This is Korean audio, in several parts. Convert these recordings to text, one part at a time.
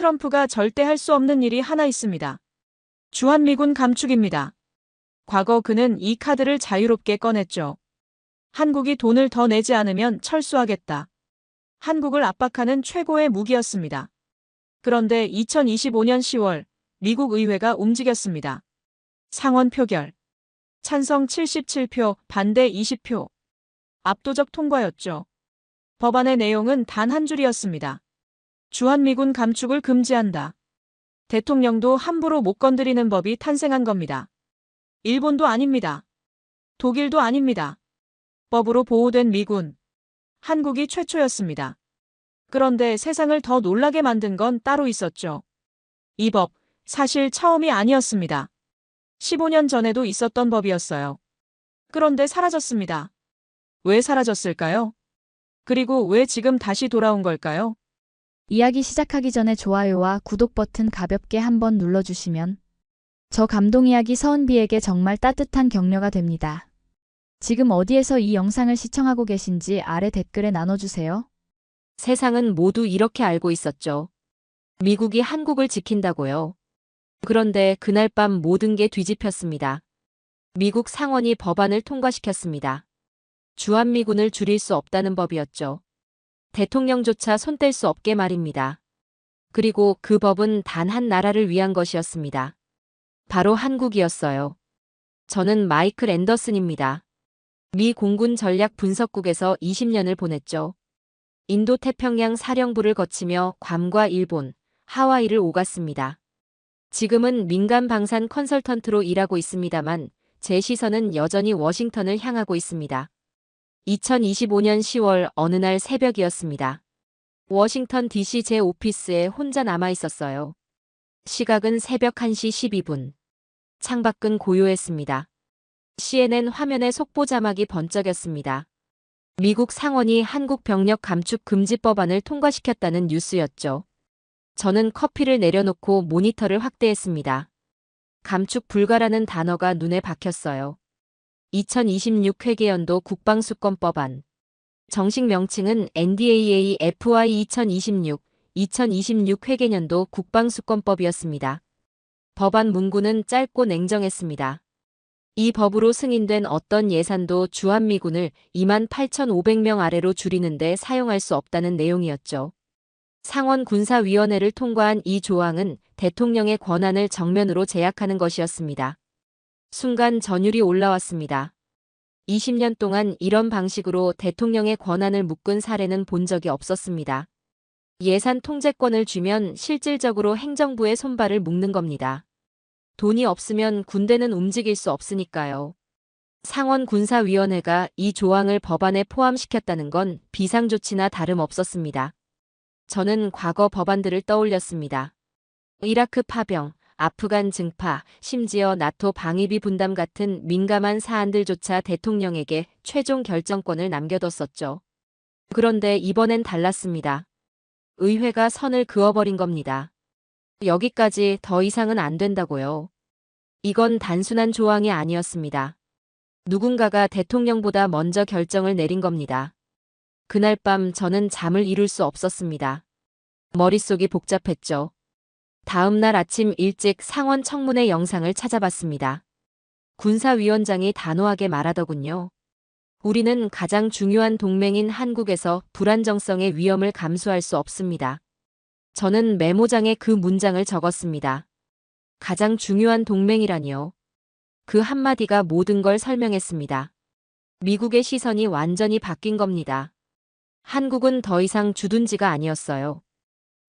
트럼프가 절대 할 수 없는 일이 하나 있습니다. 주한미군 감축입니다. 과거 그는 이 카드를 자유롭게 꺼냈죠. 한국이 돈을 더 내지 않으면 철수하겠다. 한국을 압박하는 최고의 무기였습니다. 그런데 2025년 10월 미국 의회가 움직였습니다. 상원 표결. 찬성 77표, 반대 20표. 압도적 통과였죠. 법안의 내용은 단 한 줄이었습니다. 주한미군 감축을 금지한다. 대통령도 함부로 못 건드리는 법이 탄생한 겁니다. 일본도 아닙니다. 독일도 아닙니다. 법으로 보호된 미군. 한국이 최초였습니다. 그런데 세상을 더 놀라게 만든 건 따로 있었죠. 이 법, 사실 처음이 아니었습니다. 15년 전에도 있었던 법이었어요. 그런데 사라졌습니다. 왜 사라졌을까요? 그리고 왜 지금 다시 돌아온 걸까요? 이야기 시작하기 전에 좋아요와 구독 버튼 가볍게 한번 눌러주시면 저 감동 이야기 서은비에게 정말 따뜻한 격려가 됩니다. 지금 어디에서 이 영상을 시청하고 계신지 아래 댓글에 나눠주세요. 세상은 모두 이렇게 알고 있었죠. 미국이 한국을 지킨다고요. 그런데 그날 밤 모든 게 뒤집혔습니다. 미국 상원이 법안을 통과시켰습니다. 주한미군을 줄일 수 없다는 법이었죠. 대통령조차 손 뗄 수 없게 말입니다. 그리고 그 법은 단 한 나라를 위한 것이었습니다. 바로 한국이었어요. 저는 마이클 앤더슨입니다. 미 공군 전략 분석국에서 20년을 보냈죠. 인도태평양 사령부를 거치며 괌과 일본, 하와이를 오갔습니다. 지금은 민간 방산 컨설턴트로 일하고 있습니다만 제 시선은 여전히 워싱턴을 향하고 있습니다. 2025년 10월 어느 날 새벽이었습니다. 워싱턴 DC 제 오피스에 혼자 남아 있었어요. 시각은 새벽 1시 12분. 창밖은 고요했습니다. CNN 화면에 속보 자막이 번쩍였습니다. 미국 상원이 한국 병력 감축 금지 법안을 통과시켰다는 뉴스였죠. 저는 커피를 내려놓고 모니터를 확대했습니다. 감축 불가라는 단어가 눈에 박혔어요. 2026 회계연도 국방수권법안. 정식 명칭은 NDAA FY 2026 회계년도 국방수권법이었습니다. 법안 문구는 짧고 냉정했습니다. 이 법으로 승인된 어떤 예산도 주한미군을 28,500명 아래로 줄이는데 사용할 수 없다는 내용이었죠. 상원 군사위원회를 통과한 이 조항은 대통령의 권한을 정면으로 제약하는 것이었습니다. 순간 전율이 올라왔습니다. 20년 동안 이런 방식으로 대통령의 권한을 묶은 사례는 본 적이 없었습니다. 예산 통제권을 주면 실질적으로 행정부의 손발을 묶는 겁니다. 돈이 없으면 군대는 움직일 수 없으니까요. 상원 군사위원회가 이 조항을 법안에 포함시켰다는 건 비상조치나 다름없었습니다. 저는 과거 법안들을 떠올렸습니다. 이라크 파병, 아프간 증파, 심지어 나토 방위비 분담 같은 민감한 사안들조차 대통령에게 최종 결정권을 남겨뒀었죠. 그런데 이번엔 달랐습니다. 의회가 선을 그어버린 겁니다. 여기까지 더 이상은 안 된다고요. 이건 단순한 조항이 아니었습니다. 누군가가 대통령보다 먼저 결정을 내린 겁니다. 그날 밤 저는 잠을 이룰 수 없었습니다. 머릿속이 복잡했죠. 다음 날 아침 일찍 상원 청문회 영상을 찾아봤습니다. 군사위원장이 단호하게 말하더군요. 우리는 가장 중요한 동맹인 한국에서 불안정성의 위험을 감수할 수 없습니다. 저는 메모장에 그 문장을 적었습니다. 가장 중요한 동맹이라니요. 그 한마디가 모든 걸 설명했습니다. 미국의 시선이 완전히 바뀐 겁니다. 한국은 더 이상 주둔지가 아니었어요.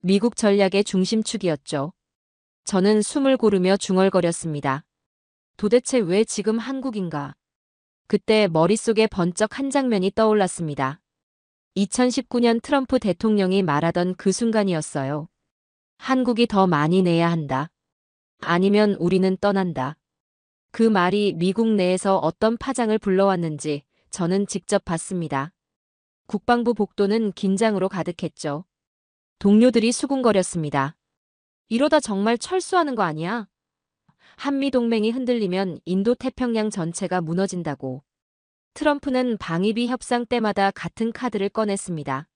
미국 전략의 중심축이었죠. 저는 숨을 고르며 중얼거렸습니다. 도대체 왜 지금 한국인가? 그때 머릿속에 번쩍 한 장면이 떠올랐습니다. 2019년 트럼프 대통령이 말하던 그 순간이었어요. 한국이 더 많이 내야 한다. 아니면 우리는 떠난다. 그 말이 미국 내에서 어떤 파장을 불러왔는지 저는 직접 봤습니다. 국방부 복도는 긴장으로 가득했죠. 동료들이 수군거렸습니다. 이러다 정말 철수하는 거 아니야? 한미동맹이 흔들리면 인도태평양 전체가 무너진다고. 트럼프는 방위비 협상 때마다 같은 카드를 꺼냈습니다.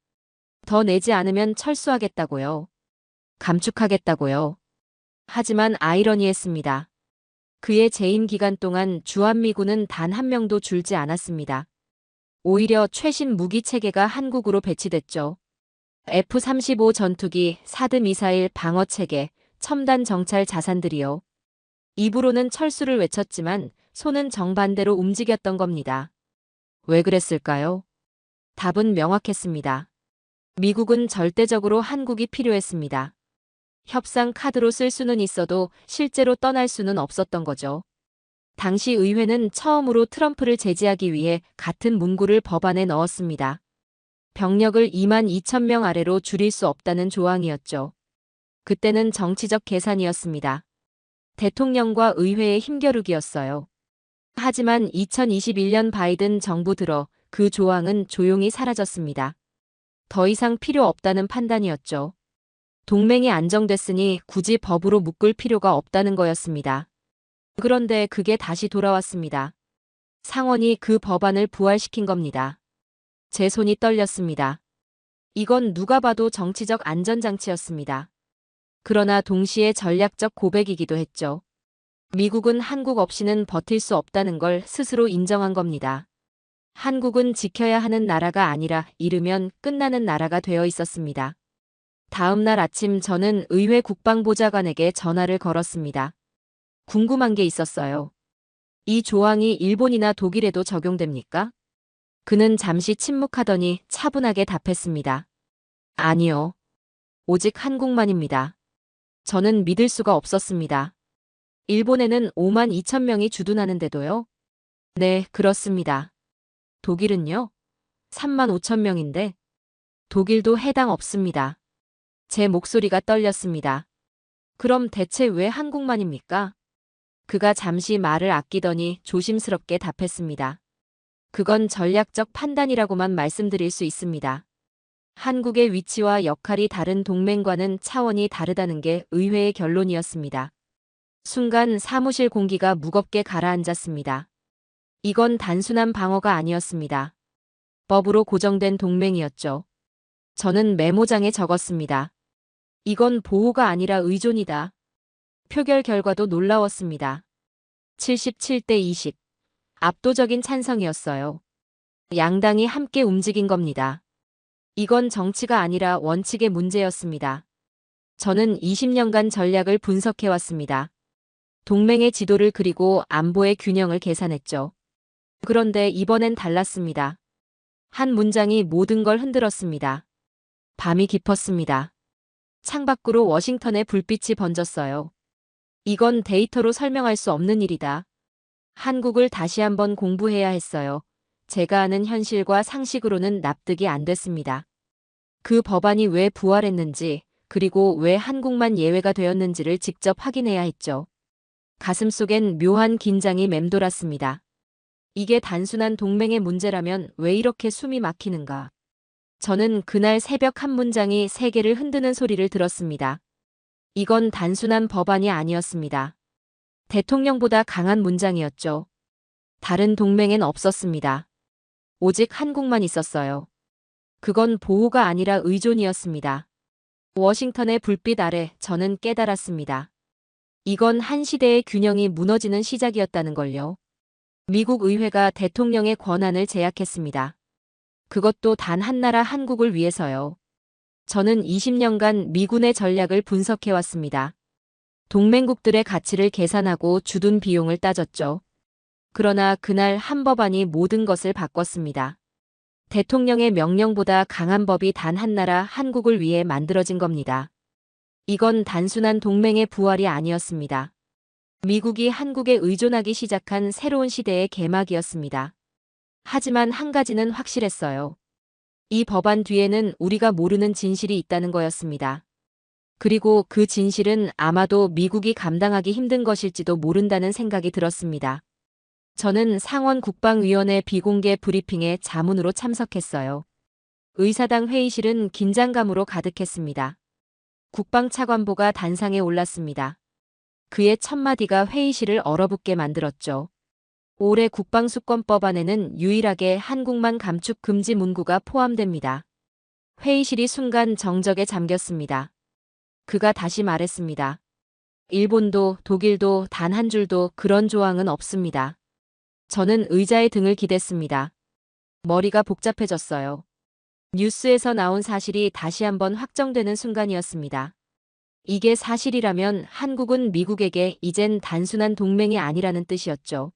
더 내지 않으면 철수하겠다고요. 감축하겠다고요. 하지만 아이러니했습니다. 그의 재임 기간 동안 주한미군은 단 한 명도 줄지 않았습니다. 오히려 최신 무기 체계가 한국으로 배치됐죠. F-35 전투기, 사드 미사일 방어 체계, 첨단 정찰 자산들이요. 입으로는 철수를 외쳤지만 손은 정반대로 움직였던 겁니다. 왜 그랬을까요? 답은 명확했습니다. 미국은 절대적으로 한국이 필요했습니다. 협상 카드로 쓸 수는 있어도 실제로 떠날 수는 없었던 거죠. 당시 의회는 처음으로 트럼프를 제지하기 위해 같은 문구를 법안에 넣었습니다. 병력을 2만 2천 명 아래로 줄일 수 없다는 조항이었죠. 그때는 정치적 계산이었습니다. 대통령과 의회의 힘겨루기였어요. 하지만 2021년 바이든 정부 들어 그 조항은 조용히 사라졌습니다. 더 이상 필요 없다는 판단이었죠. 동맹이 안정됐으니 굳이 법으로 묶을 필요가 없다는 거였습니다. 그런데 그게 다시 돌아왔습니다. 상원이 그 법안을 부활시킨 겁니다. 제 손이 떨렸습니다. 이건 누가 봐도 정치적 안전장치였습니다. 그러나 동시에 전략적 고백이기도 했죠. 미국은 한국 없이는 버틸 수 없다는 걸 스스로 인정한 겁니다. 한국은 지켜야 하는 나라가 아니라 잃으면 끝나는 나라가 되어 있었습니다. 다음 날 아침 저는 의회 국방보좌관에게 전화를 걸었습니다. 궁금한 게 있었어요. 이 조항이 일본이나 독일에도 적용됩니까? 그는 잠시 침묵하더니 차분하게 답했습니다. 아니요. 오직 한국만입니다. 저는 믿을 수가 없었습니다. 일본에는 5만 2천 명이 주둔하는데도요? 네, 그렇습니다. 독일은요? 3만 5천 명인데 독일도 해당 없습니다. 제 목소리가 떨렸습니다. 그럼 대체 왜 한국만입니까? 그가 잠시 말을 아끼더니 조심스럽게 답했습니다. 그건 전략적 판단이라고만 말씀드릴 수 있습니다. 한국의 위치와 역할이 다른 동맹과는 차원이 다르다는 게 의회의 결론이었습니다. 순간 사무실 공기가 무겁게 가라앉았습니다. 이건 단순한 방어가 아니었습니다. 법으로 고정된 동맹이었죠. 저는 메모장에 적었습니다. 이건 보호가 아니라 의존이다. 표결 결과도 놀라웠습니다. 77대 20. 압도적인 찬성이었어요. 양당이 함께 움직인 겁니다. 이건 정치가 아니라 원칙의 문제였습니다. 저는 20년간 전략을 분석해왔습니다. 동맹의 지도를 그리고 안보의 균형을 계산했죠. 그런데 이번엔 달랐습니다. 한 문장이 모든 걸 흔들었습니다. 밤이 깊었습니다. 창밖으로 워싱턴의 불빛이 번졌어요. 이건 데이터로 설명할 수 없는 일이다. 한국을 다시 한번 공부해야 했어요. 제가 아는 현실과 상식으로는 납득이 안 됐습니다. 그 법안이 왜 부활했는지, 그리고 왜 한국만 예외가 되었는지를 직접 확인해야 했죠. 가슴속엔 묘한 긴장이 맴돌았습니다. 이게 단순한 동맹의 문제라면 왜 이렇게 숨이 막히는가? 저는 그날 새벽 한 문장이 세계를 흔드는 소리를 들었습니다. 이건 단순한 법안이 아니었습니다. 대통령보다 강한 문장이었죠. 다른 동맹엔 없었습니다. 오직 한국만 있었어요. 그건 보호가 아니라 의존이었습니다. 워싱턴의 불빛 아래 저는 깨달았습니다. 이건 한 시대의 균형이 무너지는 시작이었다는 걸요. 미국 의회가 대통령의 권한을 제약했습니다. 그것도 단 한 나라 한국을 위해서요. 저는 20년간 미군의 전략을 분석해왔습니다. 동맹국들의 가치를 계산하고 주둔 비용을 따졌죠. 그러나 그날 한 법안이 모든 것을 바꿨습니다. 대통령의 명령보다 강한 법이 단 한 나라 한국을 위해 만들어진 겁니다. 이건 단순한 동맹의 부활이 아니었습니다. 미국이 한국에 의존하기 시작한 새로운 시대의 개막이었습니다. 하지만 한 가지는 확실했어요. 이 법안 뒤에는 우리가 모르는 진실이 있다는 거였습니다. 그리고 그 진실은 아마도 미국이 감당하기 힘든 것일지도 모른다는 생각이 들었습니다. 저는 상원 국방위원회 비공개 브리핑에 자문으로 참석했어요. 의사당 회의실은 긴장감으로 가득했습니다. 국방차관보가 단상에 올랐습니다. 그의 첫마디가 회의실을 얼어붙게 만들었죠. 올해 국방수권법안에는 유일하게 한국만 감축 금지 문구가 포함됩니다. 회의실이 순간 정적에 잠겼습니다. 그가 다시 말했습니다. 일본도 독일도 단 한 줄도 그런 조항은 없습니다. 저는 의자에 등을 기댔습니다. 머리가 복잡해졌어요. 뉴스에서 나온 사실이 다시 한번 확정되는 순간이었습니다. 이게 사실이라면 한국은 미국에게 이젠 단순한 동맹이 아니라는 뜻이었죠.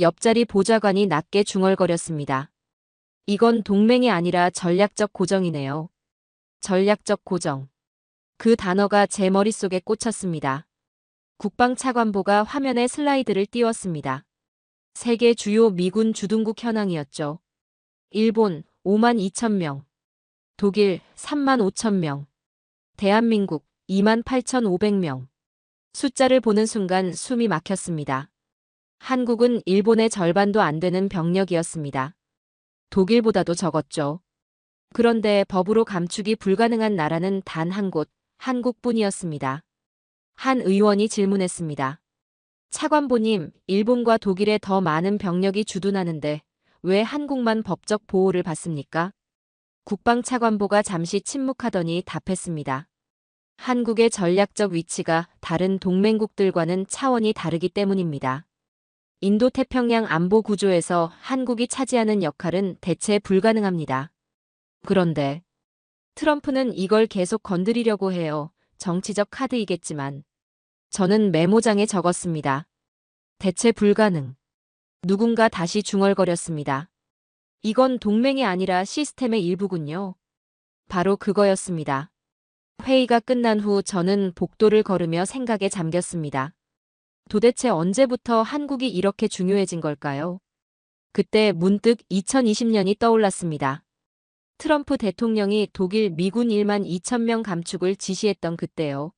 옆자리 보좌관이 낮게 중얼거렸습니다. 이건 동맹이 아니라 전략적 고정이네요. 전략적 고정. 그 단어가 제 머릿속에 꽂혔습니다. 국방차관보가 화면에 슬라이드를 띄웠습니다. 세계 주요 미군 주둔국 현황이었죠. 일본 5만 2천 명, 독일 3만 5천 명, 대한민국 2만 8,500명. 숫자를 보는 순간 숨이 막혔습니다. 한국은 일본의 절반도 안 되는 병력이었습니다. 독일보다도 적었죠. 그런데 법으로 감축이 불가능한 나라는 단 한 곳, 한국뿐이었습니다. 한 의원이 질문했습니다. 차관보님, 일본과 독일에 더 많은 병력이 주둔하는데 왜 한국만 법적 보호를 받습니까? 국방차관보가 잠시 침묵하더니 답했습니다. 한국의 전략적 위치가 다른 동맹국들과는 차원이 다르기 때문입니다. 인도태평양 안보 구조에서 한국이 차지하는 역할은 대체 불가능합니다. 그런데 트럼프는 이걸 계속 건드리려고 해요. 정치적 카드이겠지만. 저는 메모장에 적었습니다. 대체 불가능. 누군가 다시 중얼거렸습니다. 이건 동맹이 아니라 시스템의 일부군요. 바로 그거였습니다. 회의가 끝난 후 저는 복도를 걸으며 생각에 잠겼습니다. 도대체 언제부터 한국이 이렇게 중요해진 걸까요? 그때 문득 2020년이 떠올랐습니다. 트럼프 대통령이 독일 미군 1만 2천 명 감축을 지시했던 그때요.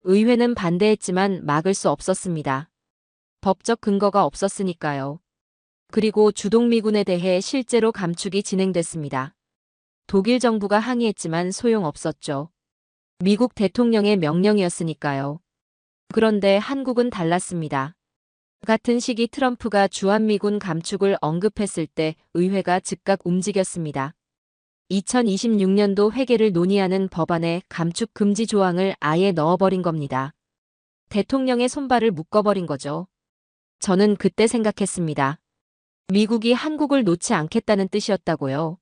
의회는 반대했지만 막을 수 없었습니다. 법적 근거가 없었으니까요. 그리고 주동미군에 대해 실제로 감축이 진행됐습니다. 독일 정부가 항의했지만 소용없었죠. 미국 대통령의 명령이었으니까요. 그런데 한국은 달랐습니다. 같은 시기 트럼프가 주한미군 감축을 언급했을 때 의회가 즉각 움직였습니다. 2026년도 회계를 논의하는 법안에 감축 금지 조항을 아예 넣어버린 겁니다. 대통령의 손발을 묶어버린 거죠. 저는 그때 생각했습니다. 미국이 한국을 놓지 않겠다는 뜻이었다고요.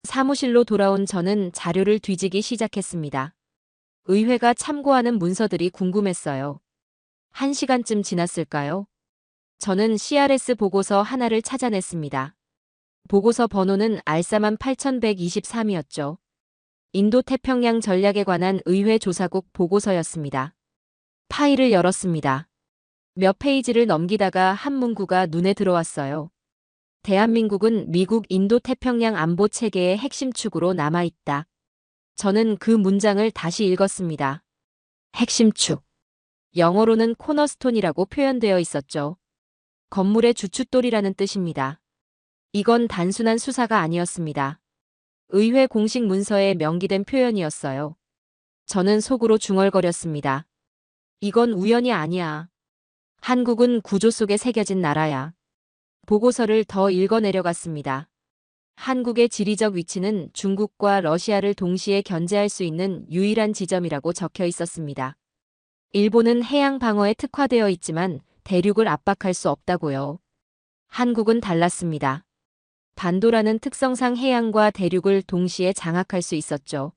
사무실로 돌아온 저는 자료를 뒤지기 시작했습니다. 의회가 참고하는 문서들이 궁금했어요. 1시간쯤 지났을까요? 저는 CRS 보고서 하나를 찾아냈습니다. 보고서 번호는 R4만 8123이었죠. 인도태평양 전략에 관한 의회 조사국 보고서였습니다. 파일을 열었습니다. 몇 페이지를 넘기다가 한 문구가 눈에 들어왔어요. 대한민국은 미국 인도태평양 안보 체계의 핵심 축으로 남아있다. 저는 그 문장을 다시 읽었습니다. 핵심 축. 영어로는 코너스톤이라고 표현되어 있었죠. 건물의 주춧돌이라는 뜻입니다. 이건 단순한 수사가 아니었습니다. 의회 공식 문서에 명기된 표현이었어요. 저는 속으로 중얼거렸습니다. 이건 우연이 아니야. 한국은 구조 속에 새겨진 나라야. 보고서를 더 읽어내려갔습니다. 한국의 지리적 위치는 중국과 러시아를 동시에 견제할 수 있는 유일한 지점이라고 적혀 있었습니다. 일본은 해양 방어에 특화되어 있지만 대륙을 압박할 수 없다고요. 한국은 달랐습니다. 반도라는 특성상 해양과 대륙을 동시에 장악할 수 있었죠.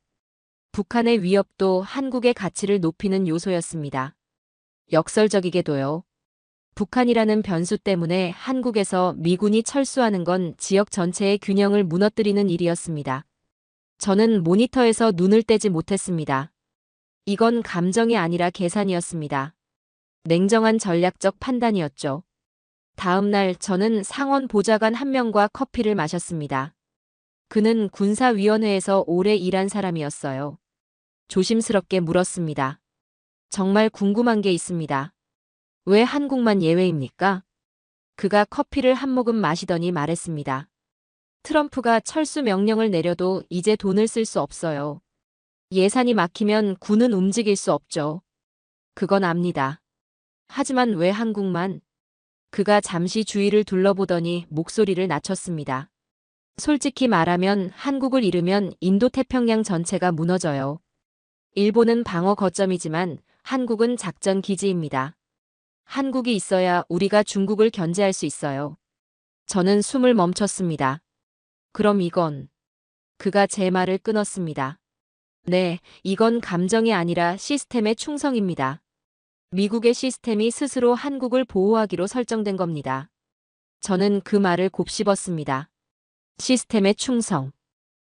북한의 위협도 한국의 가치를 높이는 요소였습니다. 역설적이게도요. 북한이라는 변수 때문에 한국에서 미군이 철수하는 건 지역 전체의 균형을 무너뜨리는 일이었습니다. 저는 모니터에서 눈을 떼지 못했습니다. 이건 감정이 아니라 계산이었습니다. 냉정한 전략적 판단이었죠. 다음 날 저는 상원 보좌관 한 명과 커피를 마셨습니다. 그는 군사위원회에서 오래 일한 사람이었어요. 조심스럽게 물었습니다. 정말 궁금한 게 있습니다. 왜 한국만 예외입니까? 그가 커피를 한 모금 마시더니 말했습니다. 트럼프가 철수 명령을 내려도 이제 돈을 쓸 수 없어요. 예산이 막히면 군은 움직일 수 없죠. 그건 압니다. 하지만 왜 한국만? 그가 잠시 주위를 둘러보더니 목소리를 낮췄습니다. 솔직히 말하면 한국을 잃으면 인도태평양 전체가 무너져요. 일본은 방어 거점이지만 한국은 작전 기지입니다. 한국이 있어야 우리가 중국을 견제할 수 있어요. 저는 숨을 멈췄습니다. 그럼 이건... 그가 제 말을 끊었습니다. 네, 이건 감정이 아니라 시스템의 충성입니다. 미국의 시스템이 스스로 한국을 보호하기로 설정된 겁니다. 저는 그 말을 곱씹었습니다. 시스템의 충성.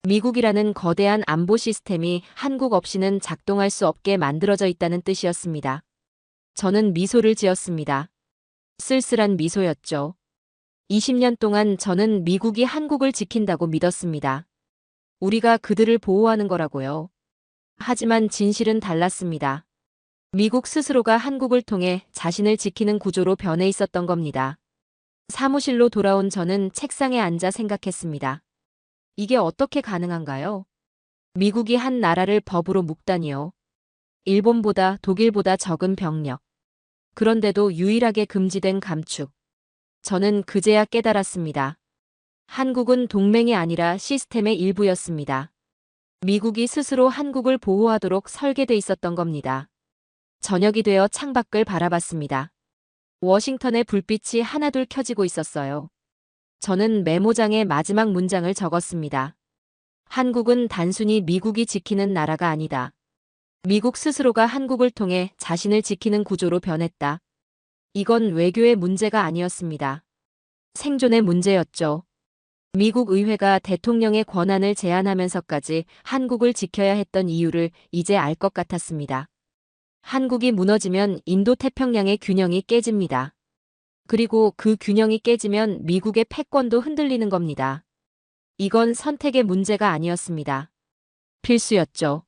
미국이라는 거대한 안보 시스템이 한국 없이는 작동할 수 없게 만들어져 있다는 뜻이었습니다. 저는 미소를 지었습니다. 쓸쓸한 미소였죠. 20년 동안 저는 미국이 한국을 지킨다고 믿었습니다. 우리가 그들을 보호하는 거라고요. 하지만 진실은 달랐습니다. 미국 스스로가 한국을 통해 자신을 지키는 구조로 변해 있었던 겁니다. 사무실로 돌아온 저는 책상에 앉아 생각했습니다. 이게 어떻게 가능한가요? 미국이 한 나라를 법으로 묶다니요. 일본보다 독일보다 적은 병력. 그런데도 유일하게 금지된 감축. 저는 그제야 깨달았습니다. 한국은 동맹이 아니라 시스템의 일부였습니다. 미국이 스스로 한국을 보호하도록 설계돼 있었던 겁니다. 저녁이 되어 창밖을 바라봤습니다. 워싱턴의 불빛이 하나둘 켜지고 있었어요. 저는 메모장에 마지막 문장을 적었습니다. 한국은 단순히 미국이 지키는 나라가 아니다. 미국 스스로가 한국을 통해 자신을 지키는 구조로 변했다. 이건 외교의 문제가 아니었습니다. 생존의 문제였죠. 미국 의회가 대통령의 권한을 제한하면서까지 한국을 지켜야 했던 이유를 이제 알 것 같았습니다. 한국이 무너지면 인도태평양의 균형이 깨집니다. 그리고 그 균형이 깨지면 미국의 패권도 흔들리는 겁니다. 이건 선택의 문제가 아니었습니다. 필수였죠.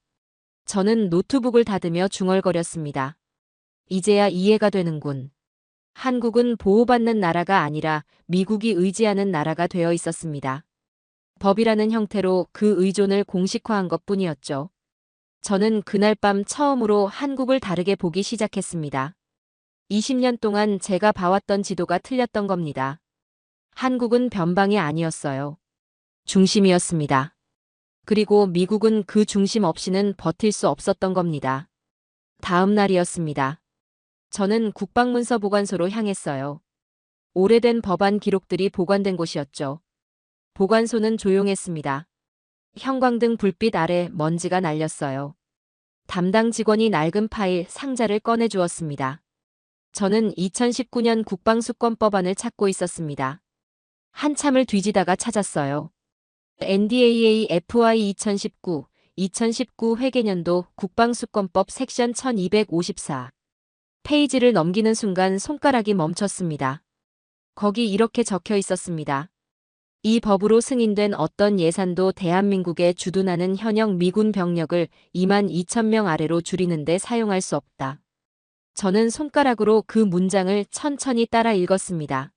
저는 노트북을 닫으며 중얼거렸습니다. 이제야 이해가 되는군. 한국은 보호받는 나라가 아니라 미국이 의지하는 나라가 되어 있었습니다. 법이라는 형태로 그 의존을 공식화한 것뿐이었죠. 저는 그날 밤 처음으로 한국을 다르게 보기 시작했습니다. 20년 동안 제가 봐왔던 지도가 틀렸던 겁니다. 한국은 변방이 아니었어요. 중심이었습니다. 그리고 미국은 그 중심 없이는 버틸 수 없었던 겁니다. 다음 날이었습니다. 저는 국방문서 보관소로 향했어요. 오래된 법안 기록들이 보관된 곳이었죠. 보관소는 조용했습니다. 형광등 불빛 아래 먼지가 날렸어요. 담당 직원이 낡은 파일 상자를 꺼내 주었습니다. 저는 2019년 국방수권법안을 찾고 있었습니다. 한참을 뒤지다가 찾았어요. NDAA FY 2019 회계년도 국방수권법 섹션 1254. 페이지를 넘기는 순간 손가락이 멈췄습니다. 거기 이렇게 적혀 있었습니다. 이 법으로 승인된 어떤 예산도 대한민국에 주둔하는 현역 미군 병력을 22,000명 아래로 줄이는 데 사용할 수 없다. 저는 손가락으로 그 문장을 천천히 따라 읽었습니다.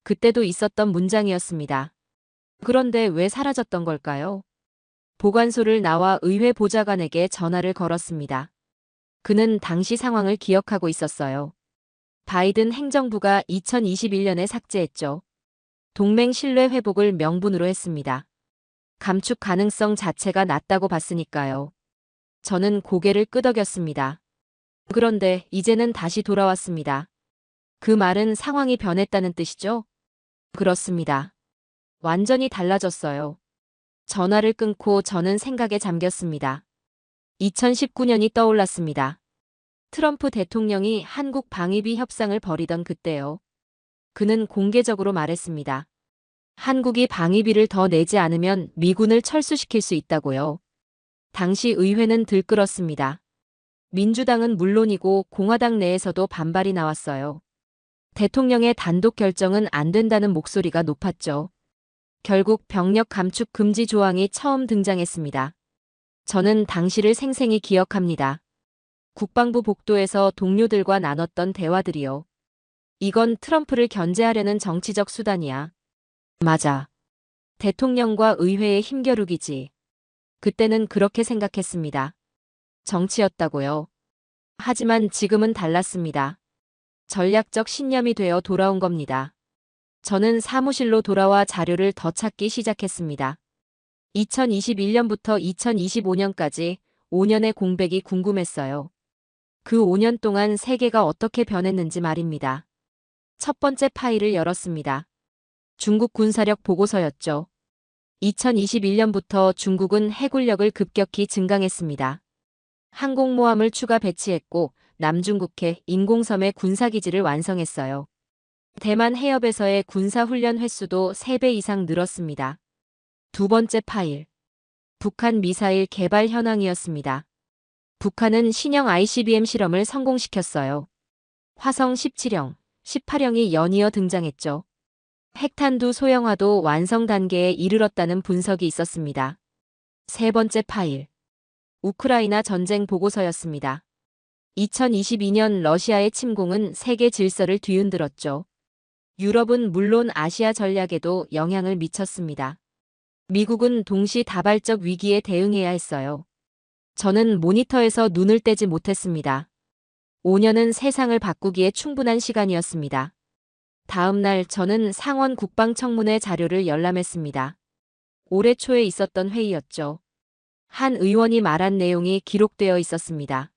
그때도 있었던 문장이었습니다. 그런데 왜 사라졌던 걸까요? 보관소를 나와 의회 보좌관에게 전화를 걸었습니다. 그는 당시 상황을 기억하고 있었어요. 바이든 행정부가 2021년에 삭제했죠. 동맹 신뢰 회복을 명분으로 했습니다. 감축 가능성 자체가 낮다고 봤으니까요. 저는 고개를 끄덕였습니다. 그런데 이제는 다시 돌아왔습니다. 그 말은 상황이 변했다는 뜻이죠? 그렇습니다. 완전히 달라졌어요. 전화를 끊고 저는 생각에 잠겼습니다. 2019년이 떠올랐습니다. 트럼프 대통령이 한국 방위비 협상을 벌이던 그때요. 그는 공개적으로 말했습니다. 한국이 방위비를 더 내지 않으면 미군을 철수시킬 수 있다고요. 당시 의회는 들끓었습니다. 민주당은 물론이고 공화당 내에서도 반발이 나왔어요. 대통령의 단독 결정은 안 된다는 목소리가 높았죠. 결국 병력 감축 금지 조항이 처음 등장했습니다. 저는 당시를 생생히 기억합니다. 국방부 복도에서 동료들과 나눴던 대화들이요. 이건 트럼프를 견제하려는 정치적 수단이야. 맞아. 대통령과 의회의 힘겨루기지. 그때는 그렇게 생각했습니다. 정치였다고요. 하지만 지금은 달랐습니다. 전략적 신념이 되어 돌아온 겁니다. 저는 사무실로 돌아와 자료를 더 찾기 시작했습니다. 2021년부터 2025년까지 5년의 공백이 궁금했어요. 그 5년 동안 세계가 어떻게 변했는지 말입니다. 첫 번째 파일을 열었습니다. 중국 군사력 보고서였죠. 2021년부터 중국은 해군력을 급격히 증강했습니다. 항공모함을 추가 배치했고 남중국해 인공섬의 군사기지를 완성했어요. 대만 해협에서의 군사훈련 횟수도 3배 이상 늘었습니다. 두 번째 파일. 북한 미사일 개발 현황이었습니다. 북한은 신형 ICBM 실험을 성공시켰어요. 화성 17형, 18형이 연이어 등장했죠. 핵탄두 소형화도 완성 단계에 이르렀다는 분석이 있었습니다. 세 번째 파일. 우크라이나 전쟁 보고서였습니다. 2022년 러시아의 침공은 세계 질서를 뒤흔들었죠. 유럽은 물론 아시아 전략에도 영향을 미쳤습니다. 미국은 동시다발적 위기에 대응해야 했어요. 저는 모니터에서 눈을 떼지 못했습니다. 5년은 세상을 바꾸기에 충분한 시간이었습니다. 다음 날 저는 상원 국방청문회 자료를 열람했습니다. 올해 초에 있었던 회의였죠. 한 의원이 말한 내용이 기록되어 있었습니다.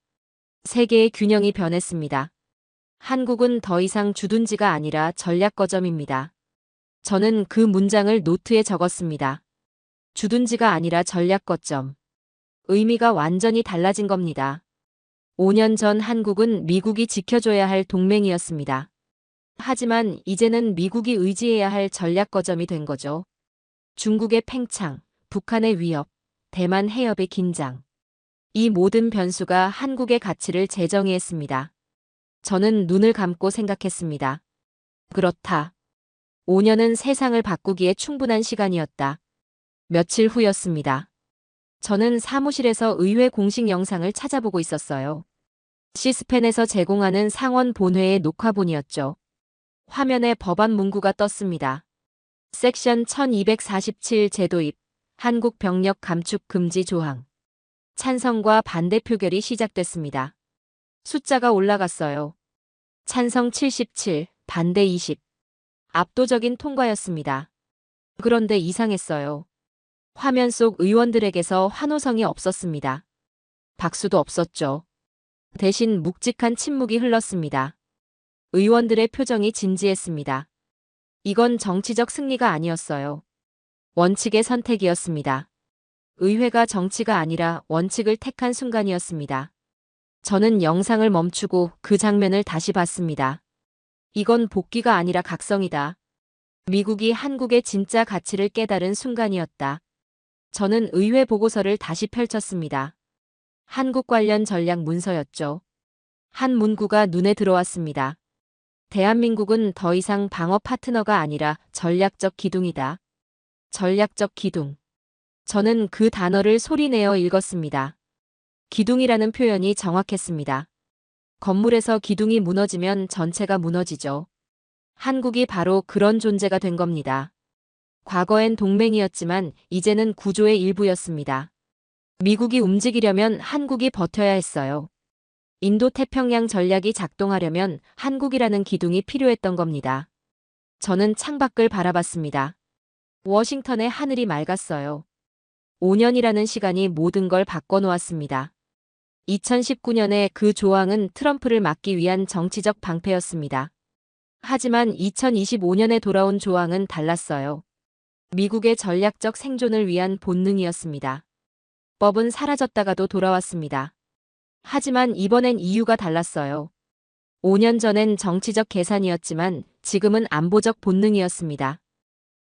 세계의 균형이 변했습니다. 한국은 더 이상 주둔지가 아니라 전략거점입니다. 저는 그 문장을 노트에 적었습니다. 주둔지가 아니라 전략거점. 의미가 완전히 달라진 겁니다. 5년 전 한국은 미국이 지켜줘야 할 동맹이었습니다. 하지만 이제는 미국이 의지해야 할 전략거점이 된 거죠. 중국의 팽창, 북한의 위협, 대만 해협의 긴장. 이 모든 변수가 한국의 가치를 재정의했습니다. 저는 눈을 감고 생각했습니다. 그렇다. 5년은 세상을 바꾸기에 충분한 시간이었다. 며칠 후였습니다. 저는 사무실에서 의회 공식 영상을 찾아보고 있었어요. 시스펜에서 제공하는 상원 본회의 녹화본이었죠. 화면에 법안 문구가 떴습니다. 섹션 1247 제도입, 한국 병력 감축 금지 조항. 찬성과 반대 표결이 시작됐습니다. 숫자가 올라갔어요. 찬성 77, 반대 20. 압도적인 통과였습니다. 그런데 이상했어요. 화면 속 의원들에게서 환호성이 없었습니다. 박수도 없었죠. 대신 묵직한 침묵이 흘렀습니다. 의원들의 표정이 진지했습니다. 이건 정치적 승리가 아니었어요. 원칙의 선택이었습니다. 의회가 정치가 아니라 원칙을 택한 순간이었습니다. 저는 영상을 멈추고 그 장면을 다시 봤습니다. 이건 복귀가 아니라 각성이다. 미국이 한국의 진짜 가치를 깨달은 순간이었다. 저는 의회 보고서를 다시 펼쳤습니다. 한국 관련 전략 문서였죠. 한 문구가 눈에 들어왔습니다. 대한민국은 더 이상 방어 파트너가 아니라 전략적 기둥이다. 전략적 기둥. 저는 그 단어를 소리내어 읽었습니다. 기둥이라는 표현이 정확했습니다. 건물에서 기둥이 무너지면 전체가 무너지죠. 한국이 바로 그런 존재가 된 겁니다. 과거엔 동맹이었지만 이제는 구조의 일부였습니다. 미국이 움직이려면 한국이 버텨야 했어요. 인도태평양 전략이 작동하려면 한국이라는 기둥이 필요했던 겁니다. 저는 창밖을 바라봤습니다. 워싱턴의 하늘이 맑았어요. 5년이라는 시간이 모든 걸 바꿔놓았습니다. 2019년에 그 조항은 트럼프를 막기 위한 정치적 방패였습니다. 하지만 2025년에 돌아온 조항은 달랐어요. 미국의 전략적 생존을 위한 본능이었습니다. 법은 사라졌다가도 돌아왔습니다. 하지만 이번엔 이유가 달랐어요. 5년 전엔 정치적 계산이었지만 지금은 안보적 본능이었습니다.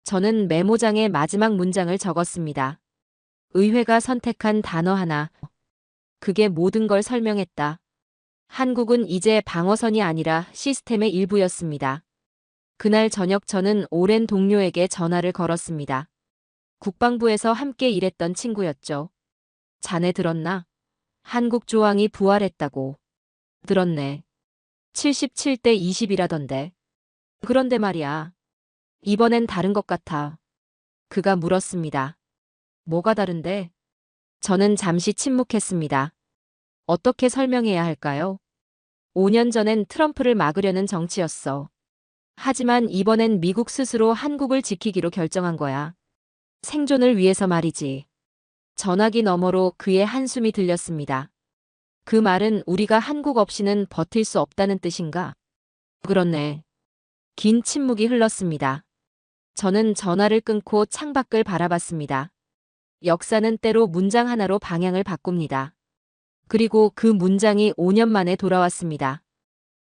저는 메모장에 마지막 문장을 적었습니다. 의회가 선택한 단어 하나. 그게 모든 걸 설명했다. 한국은 이제 방어선이 아니라 시스템의 일부였습니다. 그날 저녁 저는 오랜 동료에게 전화를 걸었습니다. 국방부에서 함께 일했던 친구였죠. 자네 들었나? 한국 조항이 부활했다고. 들었네. 77대 20이라던데. 그런데 말이야. 이번엔 다른 것 같아. 그가 물었습니다. 뭐가 다른데? 저는 잠시 침묵했습니다. 어떻게 설명해야 할까요? 5년 전엔 트럼프를 막으려는 정치였어. 하지만 이번엔 미국 스스로 한국을 지키기로 결정한 거야. 생존을 위해서 말이지. 전화기 너머로 그의 한숨이 들렸습니다. 그 말은 우리가 한국 없이는 버틸 수 없다는 뜻인가? 그렇네. 긴 침묵이 흘렀습니다. 저는 전화를 끊고 창밖을 바라봤습니다. 역사는 때로 문장 하나로 방향을 바꿉니다. 그리고 그 문장이 5년 만에 돌아왔습니다.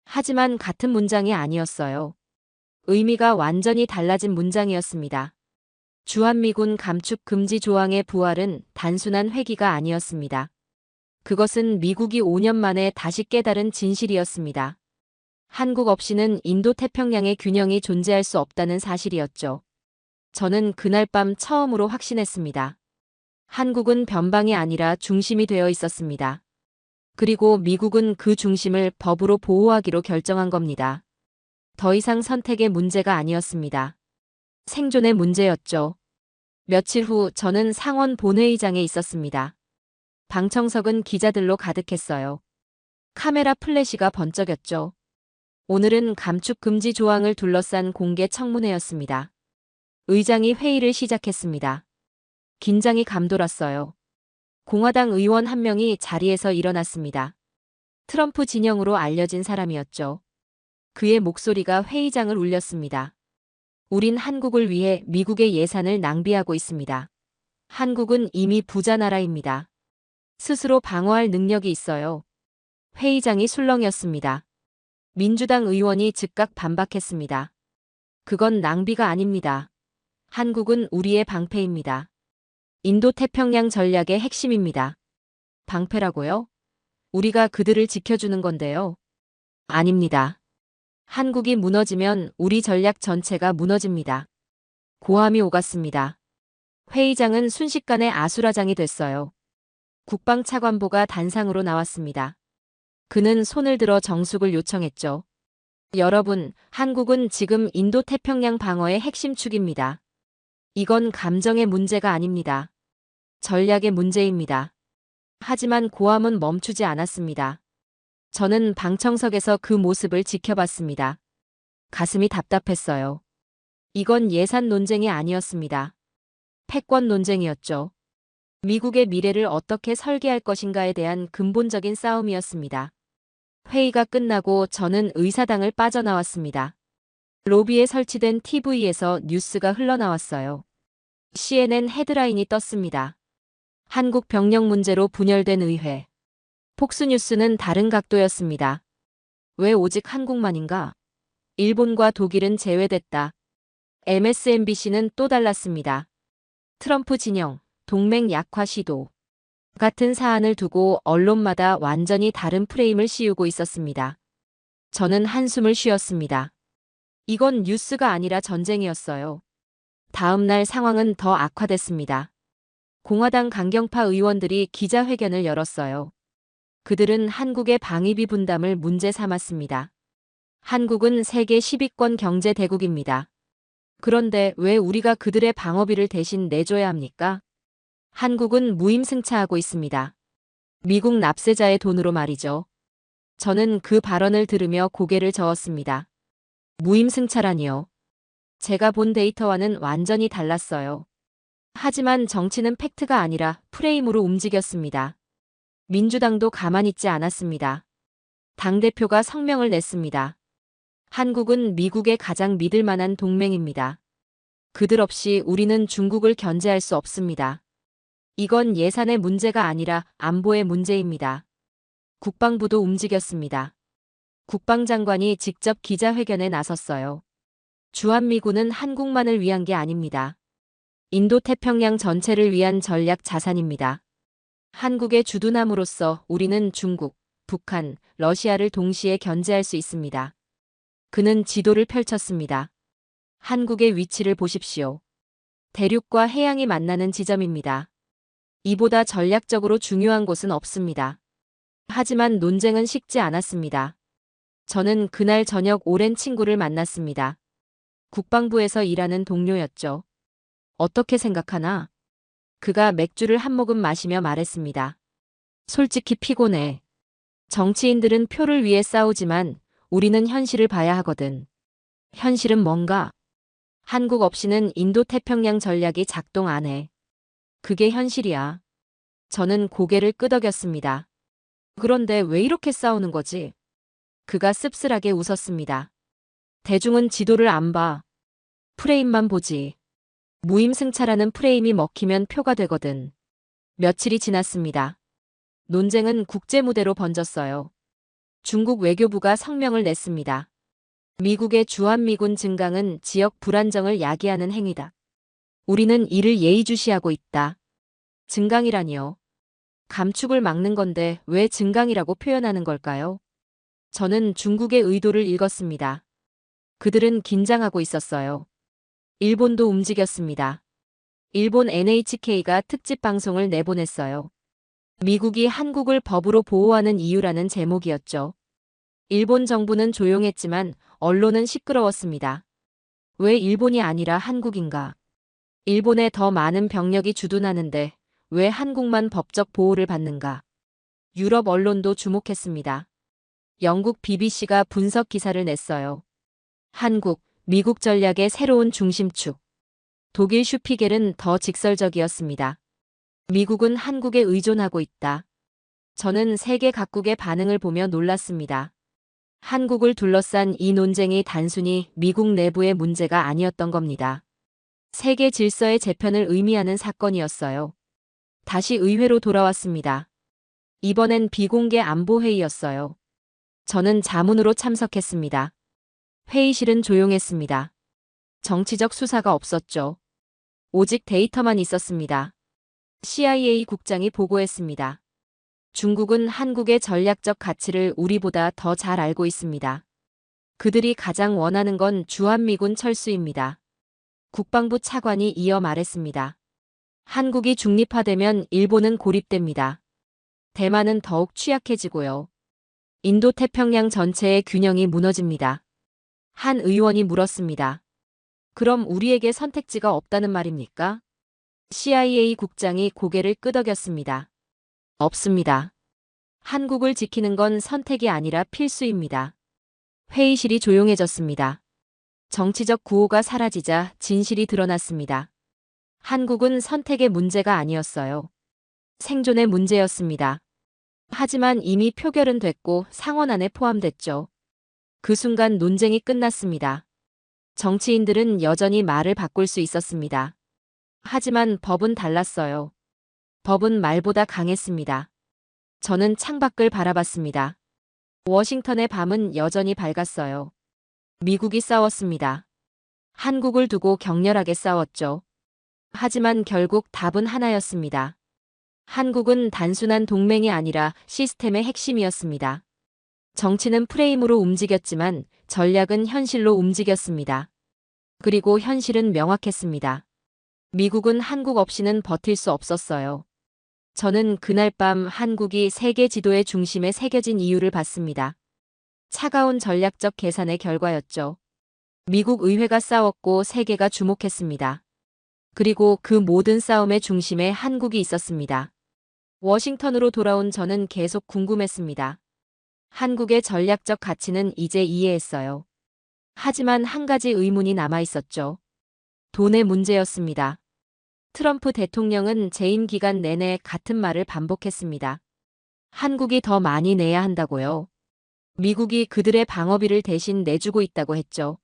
하지만 같은 문장이 아니었어요. 의미가 완전히 달라진 문장이었습니다. 주한미군 감축 금지 조항의 부활은 단순한 회기가 아니었습니다. 그것은 미국이 5년 만에 다시 깨달은 진실이었습니다. 한국 없이는 인도태평양의 균형이 존재할 수 없다는 사실이었죠. 저는 그날 밤 처음으로 확신했습니다. 한국은 변방이 아니라 중심이 되어 있었습니다. 그리고 미국은 그 중심을 법으로 보호하기로 결정한 겁니다. 더 이상 선택의 문제가 아니었습니다. 생존의 문제였죠. 며칠 후 저는 상원 본회의장에 있었습니다. 방청석은 기자들로 가득했어요. 카메라 플래시가 번쩍였죠. 오늘은 감축 금지 조항을 둘러싼 공개 청문회였습니다. 의장이 회의를 시작했습니다. 긴장이 감돌았어요. 공화당 의원 한 명이 자리에서 일어났습니다. 트럼프 진영으로 알려진 사람이었죠. 그의 목소리가 회의장을 울렸습니다. 우린 한국을 위해 미국의 예산을 낭비하고 있습니다. 한국은 이미 부자 나라입니다. 스스로 방어할 능력이 있어요. 회의장이 술렁이었습니다. 민주당 의원이 즉각 반박했습니다. 그건 낭비가 아닙니다. 한국은 우리의 방패입니다. 인도태평양 전략의 핵심입니다. 방패라고요? 우리가 그들을 지켜주는 건데요. 아닙니다. 한국이 무너지면 우리 전략 전체가 무너집니다. 고함이 오갔습니다. 회의장은 순식간에 아수라장이 됐어요. 국방차관보가 단상으로 나왔습니다. 그는 손을 들어 정숙을 요청했죠. 여러분, 한국은 지금 인도태평양 방어의 핵심 축입니다. 이건 감정의 문제가 아닙니다. 전략의 문제입니다. 하지만 고함은 멈추지 않았습니다. 저는 방청석에서 그 모습을 지켜봤습니다. 가슴이 답답했어요. 이건 예산 논쟁이 아니었습니다. 패권 논쟁이었죠. 미국의 미래를 어떻게 설계할 것인가에 대한 근본적인 싸움이었습니다. 회의가 끝나고 저는 의사당을 빠져나왔습니다. 로비에 설치된 TV에서 뉴스가 흘러나왔어요. CNN 헤드라인이 떴습니다. 한국 병력 문제로 분열된 의회. 폭스뉴스는 다른 각도였습니다. 왜 오직 한국만인가? 일본과 독일은 제외됐다. MSNBC는 또 달랐습니다. 트럼프 진영, 동맹 약화 시도. 같은 사안을 두고 언론마다 완전히 다른 프레임을 씌우고 있었습니다. 저는 한숨을 쉬었습니다. 이건 뉴스가 아니라 전쟁이었어요. 다음 날 상황은 더 악화됐습니다. 공화당 강경파 의원들이 기자회견을 열었어요. 그들은 한국의 방위비 분담을 문제 삼았습니다. 한국은 세계 10위권 경제 대국입니다. 그런데 왜 우리가 그들의 방어비를 대신 내줘야 합니까? 한국은 무임승차하고 있습니다. 미국 납세자의 돈으로 말이죠. 저는 그 발언을 들으며 고개를 저었습니다. 무임승차라니요. 제가 본 데이터와는 완전히 달랐어요. 하지만 정치는 팩트가 아니라 프레임으로 움직였습니다. 민주당도 가만히 있지 않았습니다. 당대표가 성명을 냈습니다. 한국은 미국의 가장 믿을 만한 동맹입니다. 그들 없이 우리는 중국을 견제할 수 없습니다. 이건 예산의 문제가 아니라 안보의 문제입니다. 국방부도 움직였습니다. 국방장관이 직접 기자회견에 나섰어요. 주한미군은 한국만을 위한 게 아닙니다. 인도태평양 전체를 위한 전략 자산입니다. 한국의 주둔함으로써 우리는 중국, 북한, 러시아를 동시에 견제할 수 있습니다. 그는 지도를 펼쳤습니다. 한국의 위치를 보십시오. 대륙과 해양이 만나는 지점입니다. 이보다 전략적으로 중요한 곳은 없습니다. 하지만 논쟁은 식지 않았습니다. 저는 그날 저녁 오랜 친구를 만났습니다. 국방부에서 일하는 동료였죠. 어떻게 생각하나? 그가 맥주를 한 모금 마시며 말했습니다. 솔직히 피곤해. 정치인들은 표를 위해 싸우지만 우리는 현실을 봐야 하거든. 현실은 뭔가? 한국 없이는 인도태평양 전략이 작동 안 해. 그게 현실이야. 저는 고개를 끄덕였습니다. 그런데 왜 이렇게 싸우는 거지? 그가 씁쓸하게 웃었습니다. 대중은 지도를 안 봐. 프레임만 보지. 무임승차라는 프레임이 먹히면 표가 되거든. 며칠이 지났습니다. 논쟁은 국제무대로 번졌어요. 중국 외교부가 성명을 냈습니다. 미국의 주한미군 증강은 지역 불안정을 야기하는 행위다. 우리는 이를 예의주시하고 있다. 증강이라니요. 감축을 막는 건데 왜 증강이라고 표현하는 걸까요? 저는 중국의 의도를 읽었습니다. 그들은 긴장하고 있었어요. 일본도 움직였습니다. 일본 NHK가 특집 방송을 내보냈어요. 미국이 한국을 법으로 보호하는 이유라는 제목이었죠. 일본 정부는 조용했지만 언론은 시끄러웠습니다. 왜 일본이 아니라 한국인가? 일본에 더 많은 병력이 주둔하는데 왜 한국만 법적 보호를 받는가? 유럽 언론도 주목했습니다. 영국 BBC가 분석 기사를 냈어요. 한국, 미국 전략의 새로운 중심축. 독일 슈피겔은 더 직설적이었습니다. 미국은 한국에 의존하고 있다. 저는 세계 각국의 반응을 보며 놀랐습니다. 한국을 둘러싼 이 논쟁이 단순히 미국 내부의 문제가 아니었던 겁니다. 세계 질서의 재편을 의미하는 사건이었어요. 다시 의회로 돌아왔습니다. 이번엔 비공개 안보회의였어요. 저는 자문으로 참석했습니다. 회의실은 조용했습니다. 정치적 수사가 없었죠. 오직 데이터만 있었습니다. CIA 국장이 보고했습니다. 중국은 한국의 전략적 가치를 우리보다 더 잘 알고 있습니다. 그들이 가장 원하는 건 주한미군 철수입니다. 국방부 차관이 이어 말했습니다. 한국이 중립화되면 일본은 고립됩니다. 대만은 더욱 취약해지고요. 인도태평양 전체의 균형이 무너집니다. 한 의원이 물었습니다. 그럼 우리에게 선택지가 없다는 말입니까? CIA 국장이 고개를 끄덕였습니다. 없습니다. 한국을 지키는 건 선택이 아니라 필수입니다. 회의실이 조용해졌습니다. 정치적 구호가 사라지자 진실이 드러났습니다. 한국은 선택의 문제가 아니었어요. 생존의 문제였습니다. 하지만 이미 표결은 됐고 상원안에 포함됐죠. 그 순간 논쟁이 끝났습니다. 정치인들은 여전히 말을 바꿀 수 있었습니다. 하지만 법은 달랐어요. 법은 말보다 강했습니다. 저는 창밖을 바라봤습니다. 워싱턴의 밤은 여전히 밝았어요. 미국이 싸웠습니다. 한국을 두고 격렬하게 싸웠죠. 하지만 결국 답은 하나였습니다. 한국은 단순한 동맹이 아니라 시스템의 핵심이었습니다. 정치는 프레임으로 움직였지만 전략은 현실로 움직였습니다. 그리고 현실은 명확했습니다. 미국은 한국 없이는 버틸 수 없었어요. 저는 그날 밤 한국이 세계 지도의 중심에 새겨진 이유를 봤습니다. 차가운 전략적 계산의 결과였죠. 미국 의회가 싸웠고 세계가 주목했습니다. 그리고 그 모든 싸움의 중심에 한국이 있었습니다. 워싱턴으로 돌아온 저는 계속 궁금했습니다. 한국의 전략적 가치는 이제 이해했어요. 하지만 한 가지 의문이 남아 있었죠. 돈의 문제였습니다. 트럼프 대통령은 재임 기간 내내 같은 말을 반복했습니다. 한국이 더 많이 내야 한다고요. 미국이 그들의 방어비를 대신 내주고 있다고 했죠.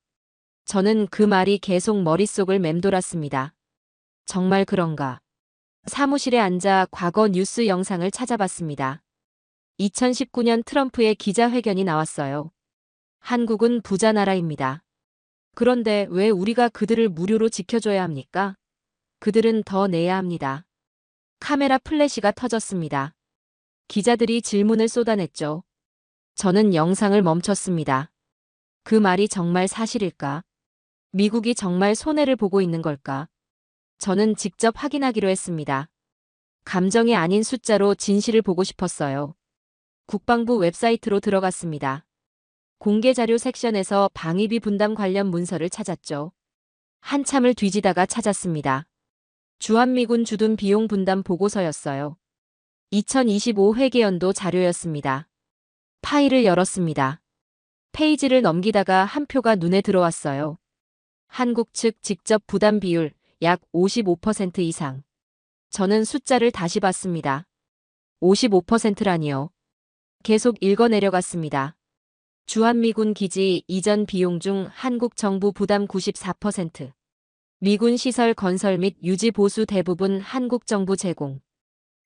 저는 그 말이 계속 머릿속을 맴돌았습니다. 정말 그런가? 사무실에 앉아 과거 뉴스 영상을 찾아봤습니다. 2019년 트럼프의 기자회견이 나왔어요. 한국은 부자 나라입니다. 그런데 왜 우리가 그들을 무료로 지켜줘야 합니까? 그들은 더 내야 합니다. 카메라 플래시가 터졌습니다. 기자들이 질문을 쏟아냈죠. 저는 영상을 멈췄습니다. 그 말이 정말 사실일까? 미국이 정말 손해를 보고 있는 걸까? 저는 직접 확인하기로 했습니다. 감정이 아닌 숫자로 진실을 보고 싶었어요. 국방부 웹사이트로 들어갔습니다. 공개 자료 섹션에서 방위비 분담 관련 문서를 찾았죠. 한참을 뒤지다가 찾았습니다. 주한미군 주둔 비용 분담 보고서였어요. 2025 회계연도 자료였습니다. 파일을 열었습니다. 페이지를 넘기다가 한 표가 눈에 들어왔어요. 한국 측 직접 부담 비율 약 55% 이상. 저는 숫자를 다시 봤습니다. 55%라니요. 계속 읽어 내려갔습니다. 주한미군 기지 이전 비용 중 한국 정부 부담 94%. 미군 시설 건설 및 유지 보수 대부분 한국 정부 제공.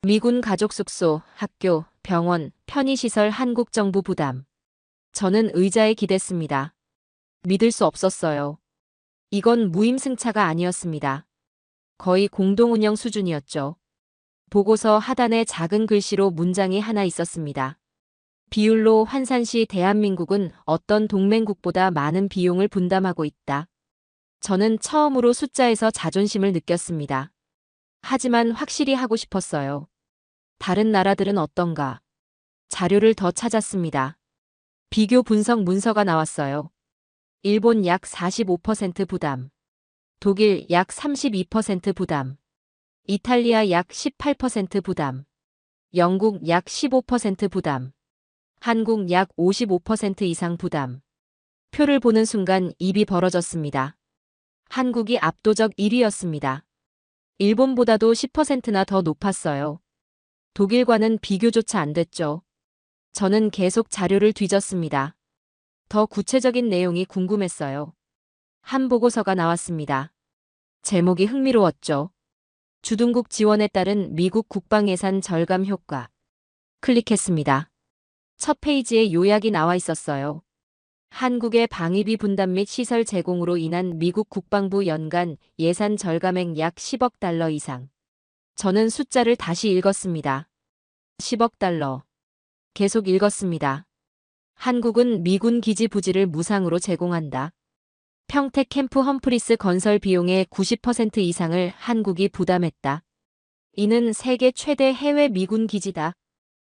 미군 가족 숙소, 학교, 병원, 편의시설 한국 정부 부담. 저는 의자에 기댔습니다. 믿을 수 없었어요. 이건 무임승차가 아니었습니다. 거의 공동운영 수준이었죠. 보고서 하단에 작은 글씨로 문장이 하나 있었습니다. 비율로 환산 시 대한민국은 어떤 동맹국보다 많은 비용을 분담하고 있다. 저는 처음으로 숫자에서 자존심을 느꼈습니다. 하지만 확실히 하고 싶었어요. 다른 나라들은 어떤가? 자료를 더 찾았습니다. 비교 분석 문서가 나왔어요. 일본 약 45% 부담. 독일 약 32% 부담. 이탈리아 약 18% 부담. 영국 약 15% 부담. 한국 약 55% 이상 부담. 표를 보는 순간 입이 벌어졌습니다. 한국이 압도적 1위였습니다. 일본보다도 10%나 더 높았어요. 독일과는 비교조차 안 됐죠. 저는 계속 자료를 뒤졌습니다. 더 구체적인 내용이 궁금했어요. 한 보고서가 나왔습니다. 제목이 흥미로웠죠. 주둔국 지원에 따른 미국 국방 예산 절감 효과. 클릭했습니다. 첫 페이지에 요약이 나와 있었어요. 한국의 방위비 분담 및 시설 제공으로 인한 미국 국방부 연간 예산 절감액 약 10억 달러 이상. 저는 숫자를 다시 읽었습니다. 10억 달러. 계속 읽었습니다. 한국은 미군 기지 부지를 무상으로 제공한다. 평택 캠프 험프리스 건설 비용의 90% 이상을 한국이 부담했다. 이는 세계 최대 해외 미군 기지다.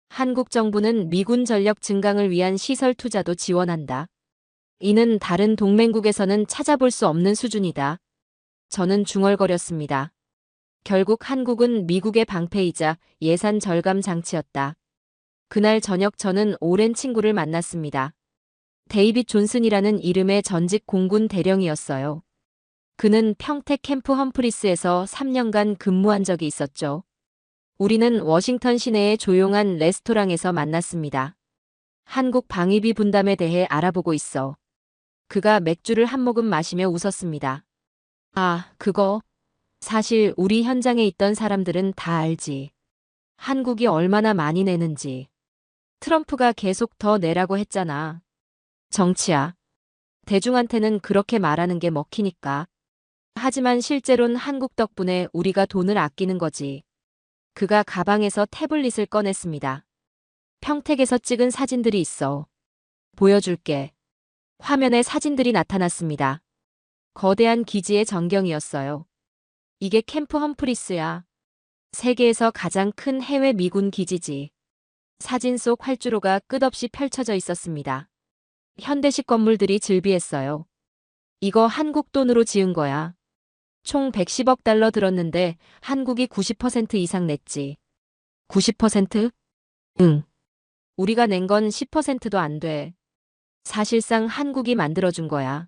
한국 정부는 미군 전력 증강을 위한 시설 투자도 지원한다. 이는 다른 동맹국에서는 찾아볼 수 없는 수준이다. 저는 중얼거렸습니다. 결국 한국은 미국의 방패이자 예산 절감 장치였다. 그날 저녁 저는 오랜 친구를 만났습니다. 데이빗 존슨이라는 이름의 전직 공군 대령이었어요. 그는 평택 캠프 험프리스에서 3년간 근무한 적이 있었죠. 우리는 워싱턴 시내의 조용한 레스토랑에서 만났습니다. 한국 방위비 분담에 대해 알아보고 있어. 그가 맥주를 한 모금 마시며 웃었습니다. 아, 그거. 사실 우리 현장에 있던 사람들은 다 알지. 한국이 얼마나 많이 내는지. 트럼프가 계속 더 내라고 했잖아. 정치야. 대중한테는 그렇게 말하는 게 먹히니까. 하지만 실제로는 한국 덕분에 우리가 돈을 아끼는 거지. 그가 가방에서 태블릿을 꺼냈습니다. 평택에서 찍은 사진들이 있어. 보여줄게. 화면에 사진들이 나타났습니다. 거대한 기지의 전경이었어요. 이게 캠프 험프리스야. 세계에서 가장 큰 해외 미군 기지지. 사진 속 활주로가 끝없이 펼쳐져 있었습니다. 현대식 건물들이 즐비했어요. 이거 한국 돈으로 지은 거야. 총 110억 달러 들었는데 한국이 90% 이상 냈지. 90%? 응. 우리가 낸 건 10%도 안 돼. 사실상 한국이 만들어준 거야.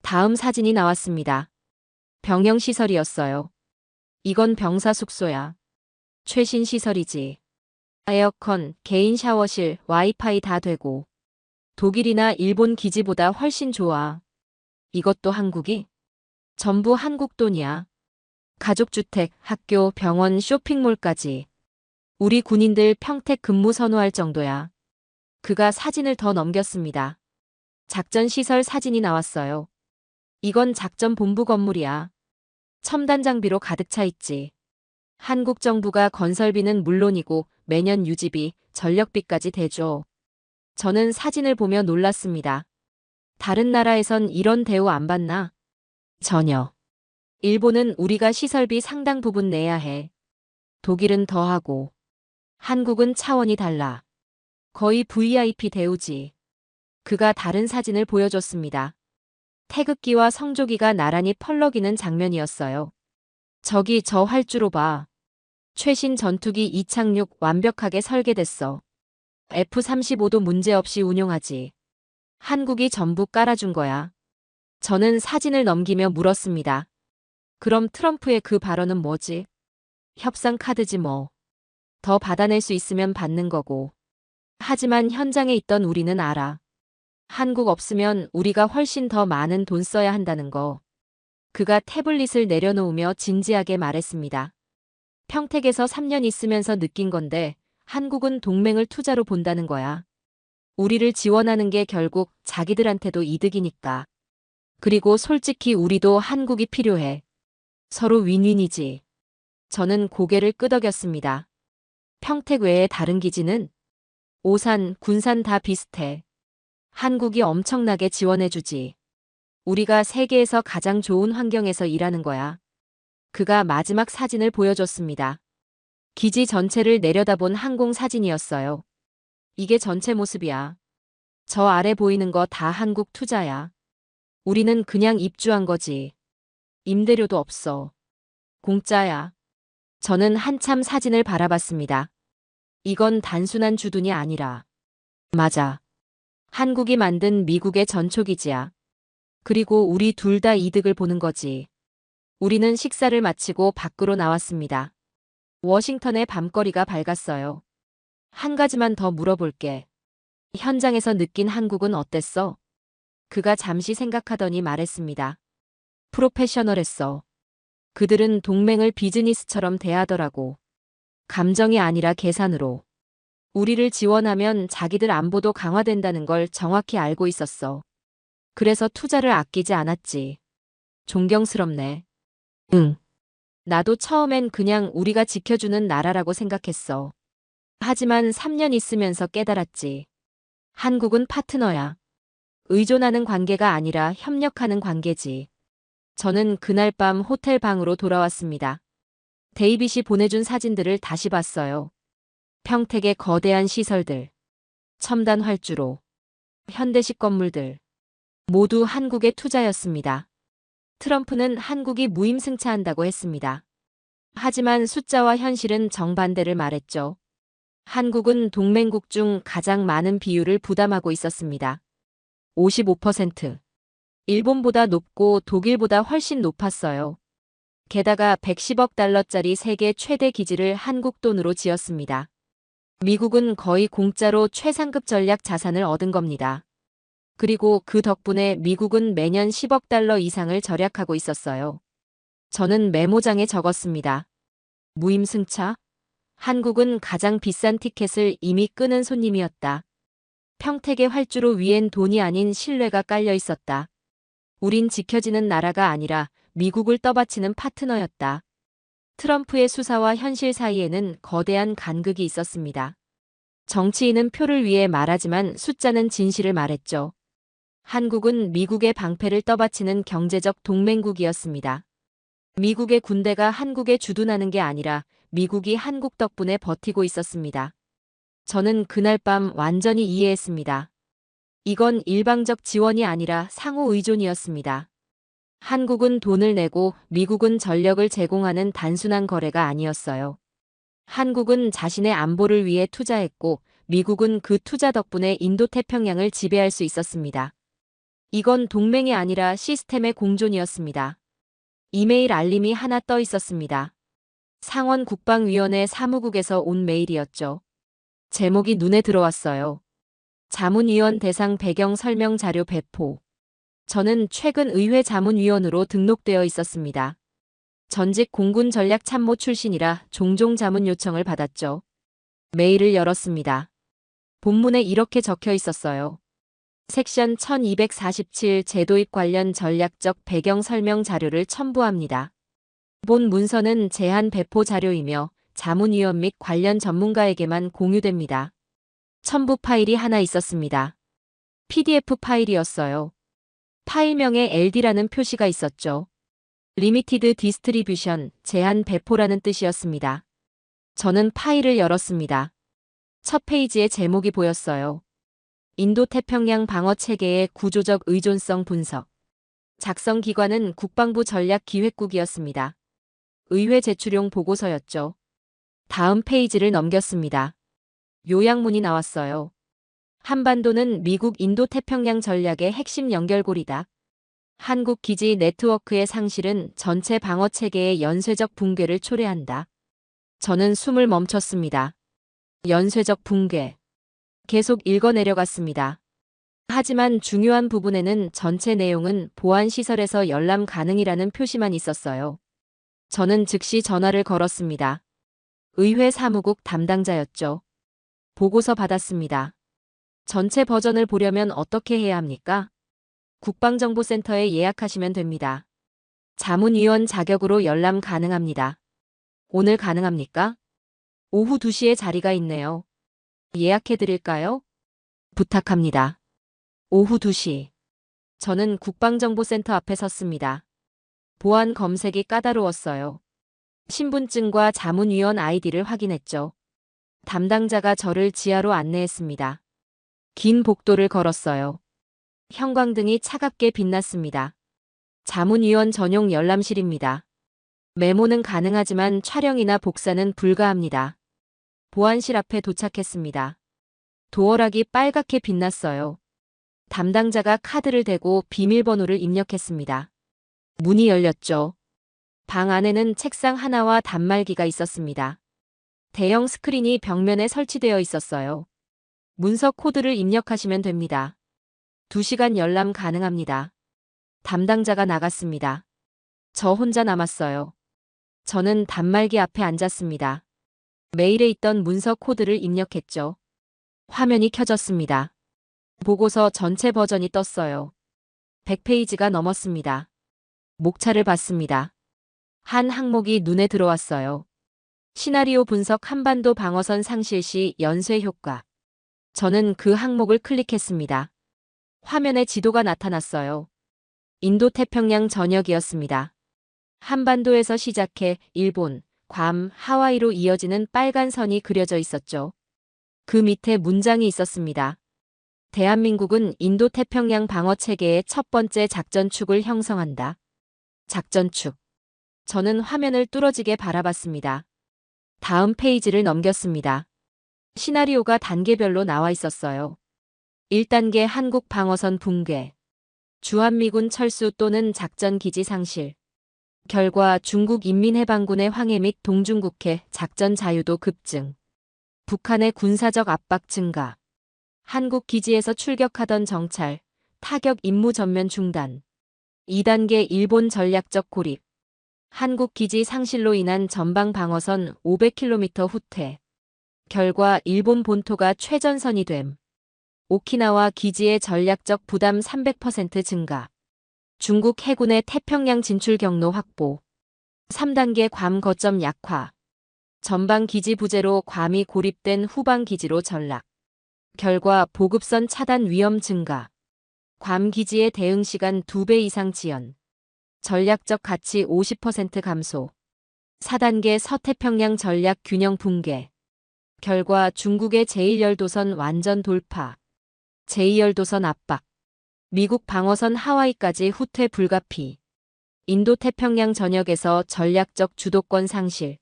다음 사진이 나왔습니다. 병영시설이었어요. 이건 병사 숙소야. 최신 시설이지. 에어컨, 개인 샤워실, 와이파이 다 되고. 독일이나 일본 기지보다 훨씬 좋아. 이것도 한국이? 전부 한국 돈이야. 가족주택, 학교, 병원, 쇼핑몰까지. 우리 군인들 평택 근무 선호할 정도야. 그가 사진을 더 넘겼습니다. 작전시설 사진이 나왔어요. 이건 작전본부 건물이야. 첨단 장비로 가득 차 있지. 한국 정부가 건설비는 물론이고 매년 유지비, 전력비까지 대줘. 저는 사진을 보며 놀랐습니다. 다른 나라에선 이런 대우 안 받나? 전혀. 일본은 우리가 시설비 상당 부분 내야 해. 독일은 더 하고. 한국은 차원이 달라. 거의 VIP 대우지. 그가 다른 사진을 보여줬습니다. 태극기와 성조기가 나란히 펄럭이는 장면이었어요. 저기 저 활주로 봐. 최신 전투기 이착륙 완벽하게 설계됐어. F-35도 문제없이 운용하지. 한국이 전부 깔아준 거야. 저는 사진을 넘기며 물었습니다. 그럼 트럼프의 그 발언은 뭐지? 협상 카드지 뭐. 더 받아낼 수 있으면 받는 거고. 하지만 현장에 있던 우리는 알아. 한국 없으면 우리가 훨씬 더 많은 돈 써야 한다는 거. 그가 태블릿을 내려놓으며 진지하게 말했습니다. 평택에서 3년 있으면서 느낀 건데 한국은 동맹을 투자로 본다는 거야. 우리를 지원하는 게 결국 자기들한테도 이득이니까. 그리고 솔직히 우리도 한국이 필요해. 서로 윈윈이지. 저는 고개를 끄덕였습니다. 평택 외에 다른 기지는? 오산, 군산 다 비슷해. 한국이 엄청나게 지원해주지. 우리가 세계에서 가장 좋은 환경에서 일하는 거야. 그가 마지막 사진을 보여줬습니다. 기지 전체를 내려다본 항공 사진이었어요. 이게 전체 모습이야. 저 아래 보이는 거 다 한국 투자야. 우리는 그냥 입주한 거지. 임대료도 없어. 공짜야. 저는 한참 사진을 바라봤습니다. 이건 단순한 주둔이 아니라. 맞아. 한국이 만든 미국의 전초기지야. 그리고 우리 둘 다 이득을 보는 거지. 우리는 식사를 마치고 밖으로 나왔습니다. 워싱턴의 밤거리가 밝았어요. 한 가지만 더 물어볼게. 현장에서 느낀 한국은 어땠어? 그가 잠시 생각하더니 말했습니다. 프로페셔널했어. 그들은 동맹을 비즈니스처럼 대하더라고. 감정이 아니라 계산으로. 우리를 지원하면 자기들 안보도 강화된다는 걸 정확히 알고 있었어. 그래서 투자를 아끼지 않았지. 존경스럽네. 응. 나도 처음엔 그냥 우리가 지켜주는 나라라고 생각했어. 하지만 3년 있으면서 깨달았지. 한국은 파트너야. 의존하는 관계가 아니라 협력하는 관계지. 저는 그날 밤 호텔 방으로 돌아왔습니다. 데이빗이 보내준 사진들을 다시 봤어요. 평택의 거대한 시설들, 첨단 활주로, 현대식 건물들, 모두 한국의 투자였습니다. 트럼프는 한국이 무임승차한다고 했습니다. 하지만 숫자와 현실은 정반대를 말했죠. 한국은 동맹국 중 가장 많은 비율을 부담하고 있었습니다. 55%. 일본보다 높고 독일보다 훨씬 높았어요. 게다가 110억 달러짜리 세계 최대 기지를 한국 돈으로 지었습니다. 미국은 거의 공짜로 최상급 전략 자산을 얻은 겁니다. 그리고 그 덕분에 미국은 매년 10억 달러 이상을 절약하고 있었어요. 저는 메모장에 적었습니다. 무임승차? 한국은 가장 비싼 티켓을 이미 끄는 손님이었다. 평택의 활주로 위엔 돈이 아닌 신뢰가 깔려 있었다. 우린 지켜지는 나라가 아니라 미국을 떠받치는 파트너였다. 트럼프의 수사와 현실 사이에는 거대한 간극이 있었습니다. 정치인은 표를 위해 말하지만 숫자는 진실을 말했죠. 한국은 미국의 방패를 떠받치는 경제적 동맹국이었습니다. 미국의 군대가 한국에 주둔하는 게 아니라 미국이 한국 덕분에 버티고 있었습니다. 저는 그날 밤 완전히 이해했습니다. 이건 일방적 지원이 아니라 상호 의존이었습니다. 한국은 돈을 내고 미국은 전력을 제공하는 단순한 거래가 아니었어요. 한국은 자신의 안보를 위해 투자했고 미국은 그 투자 덕분에 인도태평양을 지배할 수 있었습니다. 이건 동맹이 아니라 시스템의 공존이었습니다. 이메일 알림이 하나 떠 있었습니다. 상원 국방위원회 사무국에서 온 메일이었죠. 제목이 눈에 들어왔어요. 자문위원 대상 배경 설명 자료 배포. 저는 최근 의회 자문위원으로 등록되어 있었습니다. 전직 공군 전략 참모 출신이라 종종 자문 요청을 받았죠. 메일을 열었습니다. 본문에 이렇게 적혀 있었어요. 섹션 1247 제도입 관련 전략적 배경 설명 자료를 첨부합니다. 본 문서는 제한 배포 자료이며 자문위원 및 관련 전문가에게만 공유됩니다. 첨부 파일이 하나 있었습니다. PDF 파일이었어요. 파일명에 LD라는 표시가 있었죠. 리미티드 디스트리뷰션, 제한 배포라는 뜻이었습니다. 저는 파일을 열었습니다. 첫 페이지에 제목이 보였어요. 인도태평양 방어체계의 구조적 의존성 분석. 작성 기관은 국방부 전략기획국이었습니다. 의회 제출용 보고서였죠. 다음 페이지를 넘겼습니다. 요약문이 나왔어요. 한반도는 미국 인도태평양 전략의 핵심 연결고리다. 한국 기지 네트워크의 상실은 전체 방어체계의 연쇄적 붕괴를 초래한다. 저는 숨을 멈췄습니다. 연쇄적 붕괴. 계속 읽어 내려갔습니다. 하지만 중요한 부분에는 전체 내용은 보안시설에서 열람 가능이라는 표시만 있었어요. 저는 즉시 전화를 걸었습니다. 의회 사무국 담당자였죠. 보고서 받았습니다. 전체 버전을 보려면 어떻게 해야 합니까? 국방정보센터에 예약하시면 됩니다. 자문위원 자격으로 열람 가능합니다. 오늘 가능합니까? 오후 2시에 자리가 있네요. 예약해 드릴까요? 부탁합니다. 오후 2시. 저는 국방정보센터 앞에 섰습니다. 보안 검색이 까다로웠어요. 신분증과 자문위원 아이디를 확인했죠. 담당자가 저를 지하로 안내했습니다. 긴 복도를 걸었어요. 형광등이 차갑게 빛났습니다. 자문위원 전용 열람실입니다. 메모는 가능하지만 촬영이나 복사는 불가합니다. 보안실 앞에 도착했습니다. 도어락이 빨갛게 빛났어요. 담당자가 카드를 대고 비밀번호를 입력했습니다. 문이 열렸죠. 방 안에는 책상 하나와 단말기가 있었습니다. 대형 스크린이 벽면에 설치되어 있었어요. 문서 코드를 입력하시면 됩니다. 2시간 열람 가능합니다. 담당자가 나갔습니다. 저 혼자 남았어요. 저는 단말기 앞에 앉았습니다. 메일에 있던 문서 코드를 입력했죠. 화면이 켜졌습니다. 보고서 전체 버전이 떴어요. 100페이지가 넘었습니다. 목차를 봤습니다. 한 항목이 눈에 들어왔어요. 시나리오 분석 한반도 방어선 상실 시 연쇄 효과. 저는 그 항목을 클릭했습니다. 화면에 지도가 나타났어요. 인도태평양 전역이었습니다. 한반도에서 시작해 일본, 괌, 하와이로 이어지는 빨간 선이 그려져 있었죠. 그 밑에 문장이 있었습니다. 대한민국은 인도태평양 방어체계의 첫 번째 작전축을 형성한다. 작전축. 저는 화면을 뚫어지게 바라봤습니다. 다음 페이지를 넘겼습니다. 시나리오가 단계별로 나와 있었어요. 1단계 한국 방어선 붕괴. 주한미군 철수 또는 작전기지 상실. 결과 중국 인민해방군의 황해 및 동중국해 작전 자유도 급증. 북한의 군사적 압박 증가. 한국 기지에서 출격하던 정찰, 타격 임무 전면 중단. 2단계 일본 전략적 고립. 한국 기지 상실로 인한 전방 방어선 500km 후퇴. 결과 일본 본토가 최전선이 됨. 오키나와 기지의 전략적 부담 300% 증가. 중국 해군의 태평양 진출 경로 확보. 3단계 괌 거점 약화. 전방 기지 부재로 괌이 고립된 후방 기지로 전락. 결과 보급선 차단 위험 증가. 괌 기지의 대응 시간 2배 이상 지연. 전략적 가치 50% 감소. 4단계 서태평양 전략 균형 붕괴. 결과 중국의 제1열도선 완전 돌파. 제2열도선 압박. 미국 방어선 하와이까지 후퇴 불가피. 인도태평양 전역에서 전략적 주도권 상실.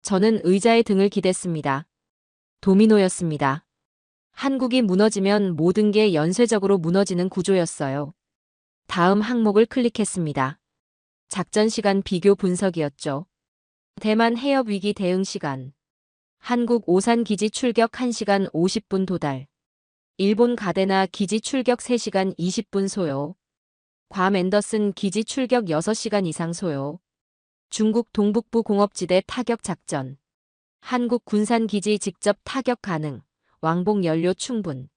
저는 의자의 등을 기댔습니다. 도미노였습니다. 한국이 무너지면 모든 게 연쇄적으로 무너지는 구조였어요. 다음 항목을 클릭했습니다. 작전 시간 비교 분석이었죠. 대만 해협 위기 대응 시간. 한국 오산 기지 출격 1시간 50분 도달. 일본 가데나 기지 출격 3시간 20분 소요. 괌 앤더슨 기지 출격 6시간 이상 소요. 중국 동북부 공업지대 타격 작전. 한국 군산 기지 직접 타격 가능. 왕복 연료 충분.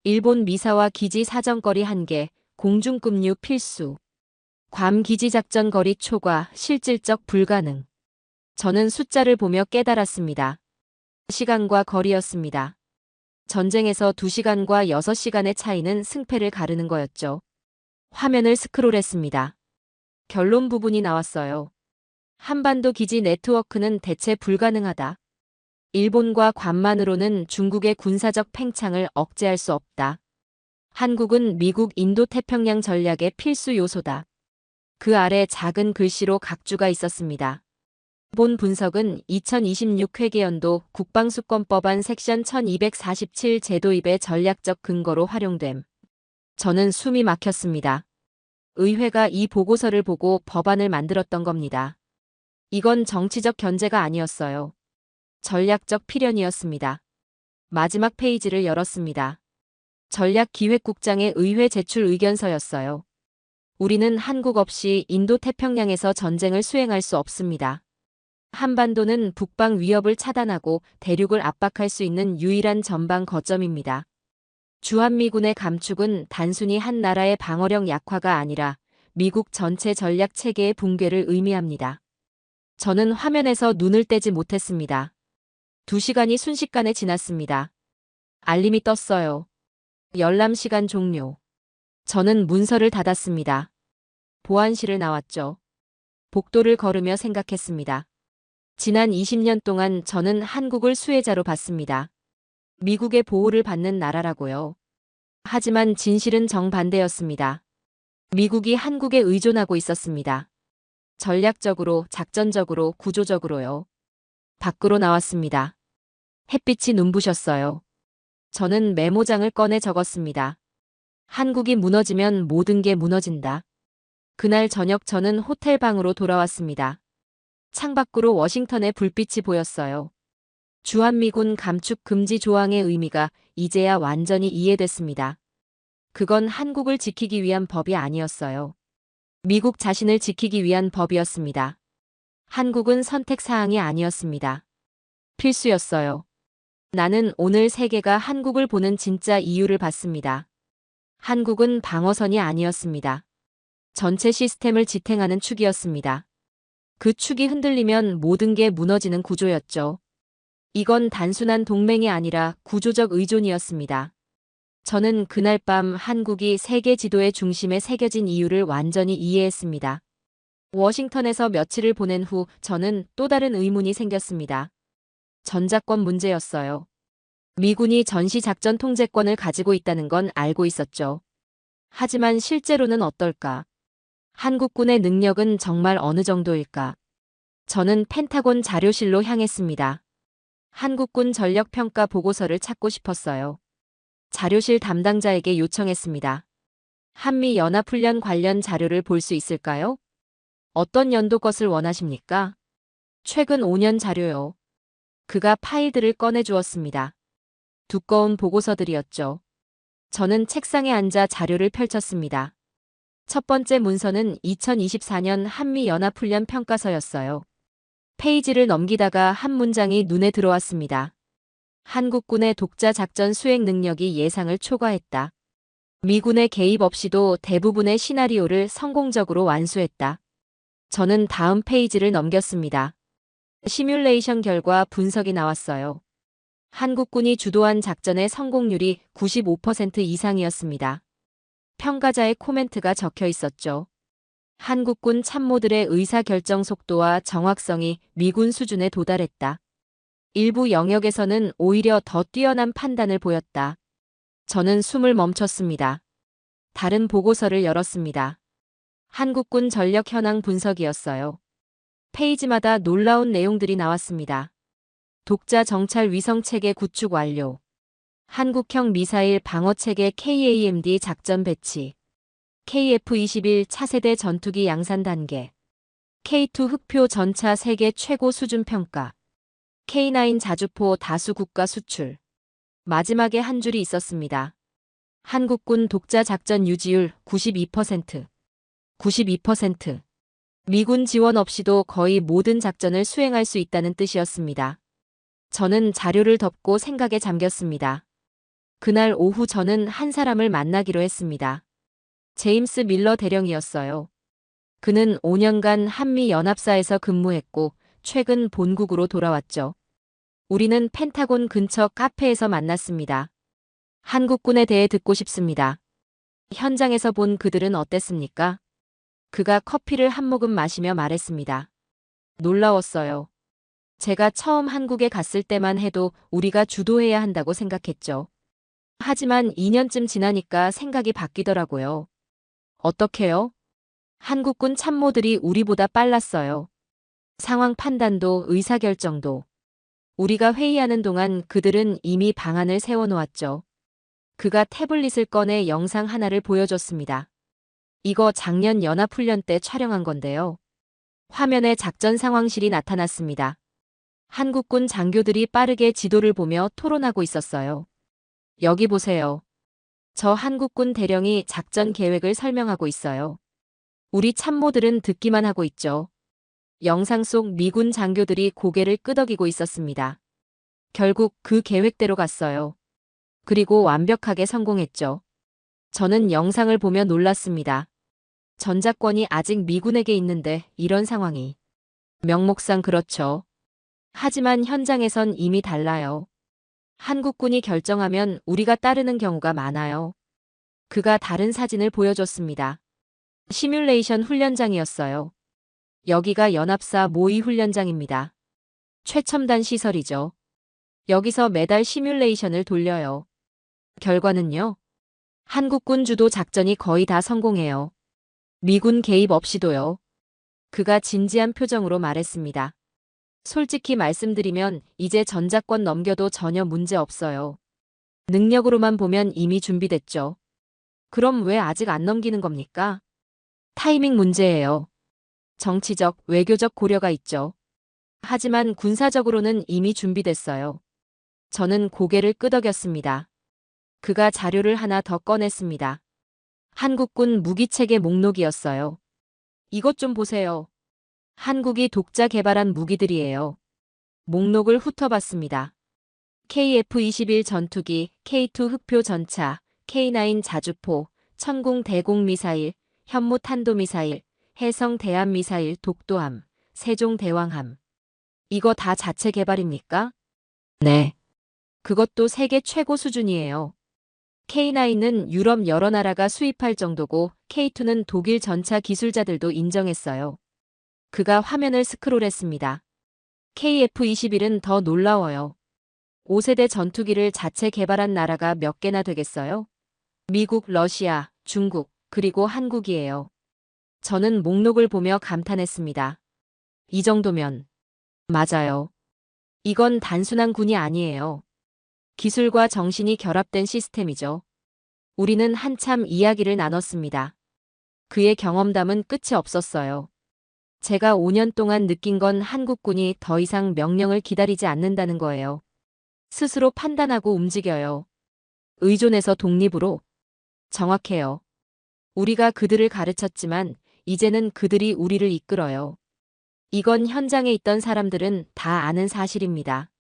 일본 미사와 기지 사정거리 1개, 공중급류 필수. 괌 기지 작전 거리 초과, 실질적 불가능. 저는 숫자를 보며 깨달았습니다. 시간과 거리였습니다. 전쟁에서 2시간과 6시간의 차이는 승패를 가르는 거였죠. 화면을 스크롤했습니다. 결론 부분이 나왔어요. 한반도 기지 네트워크는 대체 불가능하다. 일본과 괌만으로는 중국의 군사적 팽창을 억제할 수 없다. 한국은 미국 인도태평양 전략의 필수 요소다. 그 아래 작은 글씨로 각주가 있었습니다. 본 분석은 2026 회계연도 국방수권법안 섹션 1247 제도입의 전략적 근거로 활용됨. 저는 숨이 막혔습니다. 의회가 이 보고서를 보고 법안을 만들었던 겁니다. 이건 정치적 견제가 아니었어요. 전략적 필연이었습니다. 마지막 페이지를 열었습니다. 전략기획국장의 의회 제출 의견서였어요. 우리는 한국 없이 인도 태평양에서 전쟁을 수행할 수 없습니다. 한반도는 북방 위협을 차단하고 대륙을 압박할 수 있는 유일한 전방 거점입니다. 주한미군의 감축은 단순히 한 나라의 방어력 약화가 아니라 미국 전체 전략 체계의 붕괴를 의미합니다. 저는 화면에서 눈을 떼지 못했습니다. 2시간이 순식간에 지났습니다. 알림이 떴어요. 열람 시간 종료. 저는 문서를 닫았습니다. 보안실을 나왔죠. 복도를 걸으며 생각했습니다. 지난 20년 동안 저는 한국을 수혜자로 봤습니다. 미국의 보호를 받는 나라라고요. 하지만 진실은 정반대였습니다. 미국이 한국에 의존하고 있었습니다. 전략적으로, 작전적으로, 구조적으로요. 밖으로 나왔습니다. 햇빛이 눈부셨어요. 저는 메모장을 꺼내 적었습니다. 한국이 무너지면 모든 게 무너진다. 그날 저녁 저는 호텔 방으로 돌아왔습니다. 창밖으로 워싱턴의 불빛이 보였어요. 주한미군 감축 금지 조항의 의미가 이제야 완전히 이해됐습니다. 그건 한국을 지키기 위한 법이 아니었어요. 미국 자신을 지키기 위한 법이었습니다. 한국은 선택사항이 아니었습니다. 필수였어요. 나는 오늘 세계가 한국을 보는 진짜 이유를 봤습니다. 한국은 방어선이 아니었습니다. 전체 시스템을 지탱하는 축이었습니다. 그 축이 흔들리면 모든 게 무너지는 구조였죠. 이건 단순한 동맹이 아니라 구조적 의존이었습니다. 저는 그날 밤 한국이 세계 지도의 중심에 새겨진 이유를 완전히 이해했습니다. 워싱턴에서 며칠을 보낸 후 저는 또 다른 의문이 생겼습니다. 전작권 문제였어요. 미군이 전시작전 통제권을 가지고 있다는 건 알고 있었죠. 하지만 실제로는 어떨까? 한국군의 능력은 정말 어느 정도일까? 저는 펜타곤 자료실로 향했습니다. 한국군 전력평가 보고서를 찾고 싶었어요. 자료실 담당자에게 요청했습니다. 한미연합훈련 관련 자료를 볼 수 있을까요? 어떤 연도 것을 원하십니까? 최근 5년 자료요. 그가 파일들을 꺼내주었습니다. 두꺼운 보고서들이었죠. 저는 책상에 앉아 자료를 펼쳤습니다. 첫 번째 문서는 2024년 한미연합훈련 평가서였어요. 페이지를 넘기다가 한 문장이 눈에 들어왔습니다. 한국군의 독자 작전 수행 능력이 예상을 초과했다. 미군의 개입 없이도 대부분의 시나리오를 성공적으로 완수했다. 저는 다음 페이지를 넘겼습니다. 시뮬레이션 결과 분석이 나왔어요. 한국군이 주도한 작전의 성공률이 95% 이상이었습니다. 평가자의 코멘트가 적혀 있었죠. 한국군 참모들의 의사결정 속도와 정확성이 미군 수준에 도달했다. 일부 영역에서는 오히려 더 뛰어난 판단을 보였다. 저는 숨을 멈췄습니다. 다른 보고서를 열었습니다. 한국군 전력 현황 분석이었어요. 페이지마다 놀라운 내용들이 나왔습니다. 독자 정찰 위성체계 구축 완료. 한국형 미사일 방어체계 KAMD 작전 배치. KF-21 차세대 전투기 양산 단계. K2 흑표 전차 세계 최고 수준 평가. K9 자주포 다수 국가 수출. 마지막에 한 줄이 있었습니다. 한국군 독자 작전 유지율 92%. 92%. 미군 지원 없이도 거의 모든 작전을 수행할 수 있다는 뜻이었습니다. 저는 자료를 덮고 생각에 잠겼습니다. 그날 오후 저는 한 사람을 만나기로 했습니다. 제임스 밀러 대령이었어요. 그는 5년간 한미연합사에서 근무했고 최근 본국으로 돌아왔죠. 우리는 펜타곤 근처 카페에서 만났습니다. 한국군에 대해 듣고 싶습니다. 현장에서 본 그들은 어땠습니까? 그가 커피를 한 모금 마시며 말했습니다. 놀라웠어요. 제가 처음 한국에 갔을 때만 해도 우리가 주도해야 한다고 생각했죠. 하지만 2년쯤 지나니까 생각이 바뀌더라고요. 어떻게요? 한국군 참모들이 우리보다 빨랐어요. 상황 판단도 의사결정도. 우리가 회의하는 동안 그들은 이미 방안을 세워놓았죠. 그가 태블릿을 꺼내 영상 하나를 보여줬습니다. 이거 작년 연합훈련 때 촬영한 건데요. 화면에 작전 상황실이 나타났습니다. 한국군 장교들이 빠르게 지도를 보며 토론하고 있었어요. 여기 보세요. 저 한국군 대령이 작전 계획을 설명하고 있어요. 우리 참모들은 듣기만 하고 있죠. 영상 속 미군 장교들이 고개를 끄덕이고 있었습니다. 결국 그 계획대로 갔어요. 그리고 완벽하게 성공했죠. 저는 영상을 보며 놀랐습니다. 전작권이 아직 미군에게 있는데 이런 상황이. 명목상 그렇죠. 하지만 현장에선 이미 달라요. 한국군이 결정하면 우리가 따르는 경우가 많아요. 그가 다른 사진을 보여줬습니다. 시뮬레이션 훈련장이었어요. 여기가 연합사 모의 훈련장입니다. 최첨단 시설이죠. 여기서 매달 시뮬레이션을 돌려요. 결과는요? 한국군 주도 작전이 거의 다 성공해요. 미군 개입 없이도요. 그가 진지한 표정으로 말했습니다. 솔직히 말씀드리면 이제 전작권 넘겨도 전혀 문제 없어요. 능력으로만 보면 이미 준비됐죠. 그럼 왜 아직 안 넘기는 겁니까? 타이밍 문제예요. 정치적, 외교적 고려가 있죠. 하지만 군사적으로는 이미 준비됐어요. 저는 고개를 끄덕였습니다. 그가 자료를 하나 더 꺼냈습니다. 한국군 무기체계 목록이었어요. 이것 좀 보세요. 한국이 독자 개발한 무기들이에요. 목록을 훑어봤습니다. KF-21 전투기, K2 흑표 전차, K9 자주포, 천궁 대공 미사일, 현무 탄도미사일, 해성 대함 미사일 독도함, 세종 대왕함. 이거 다 자체 개발입니까? 네. 그것도 세계 최고 수준이에요. K9은 유럽 여러 나라가 수입할 정도고 K2는 독일 전차 기술자들도 인정했어요. 그가 화면을 스크롤했습니다. KF-21은 더 놀라워요. 5세대 전투기를 자체 개발한 나라가 몇 개나 되겠어요? 미국, 러시아, 중국, 그리고 한국이에요. 저는 목록을 보며 감탄했습니다. 이 정도면. 맞아요. 이건 단순한 군이 아니에요. 기술과 정신이 결합된 시스템이죠. 우리는 한참 이야기를 나눴습니다. 그의 경험담은 끝이 없었어요. 제가 5년 동안 느낀 건 한국군이 더 이상 명령을 기다리지 않는다는 거예요. 스스로 판단하고 움직여요. 의존에서 독립으로. 정확해요. 우리가 그들을 가르쳤지만 이제는 그들이 우리를 이끌어요. 이건 현장에 있던 사람들은 다 아는 사실입니다.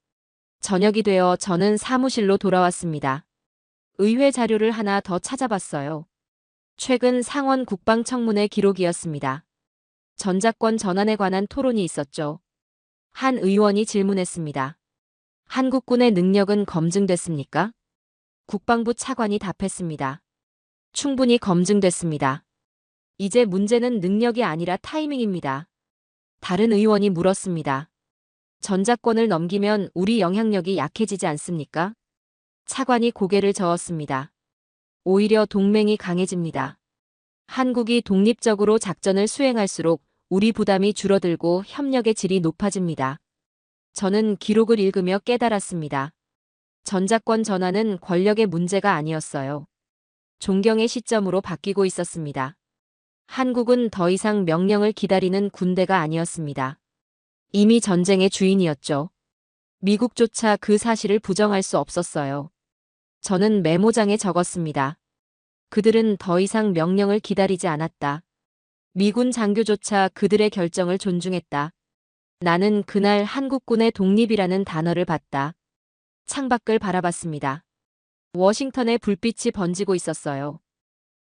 저녁이 되어 저는 사무실로 돌아왔습니다. 의회 자료를 하나 더 찾아봤어요. 최근 상원 국방청문회 기록이었습니다. 전작권 전환에 관한 토론이 있었죠. 한 의원이 질문했습니다. 한국군의 능력은 검증됐습니까? 국방부 차관이 답했습니다. 충분히 검증됐습니다. 이제 문제는 능력이 아니라 타이밍입니다. 다른 의원이 물었습니다. 전작권을 넘기면 우리 영향력이 약해지지 않습니까? 차관이 고개를 저었습니다. 오히려 동맹이 강해집니다. 한국이 독립적으로 작전을 수행할수록 우리 부담이 줄어들고 협력의 질이 높아집니다. 저는 기록을 읽으며 깨달았습니다. 전작권 전환은 권력의 문제가 아니었어요. 존경의 시점으로 바뀌고 있었습니다. 한국은 더 이상 명령을 기다리는 군대가 아니었습니다. 이미 전쟁의 주인이었죠. 미국조차 그 사실을 부정할 수 없었어요. 저는 메모장에 적었습니다. 그들은 더 이상 명령을 기다리지 않았다. 미군 장교조차 그들의 결정을 존중했다. 나는 그날 한국군의 독립이라는 단어를 봤다. 창밖을 바라봤습니다. 워싱턴에 불빛이 번지고 있었어요.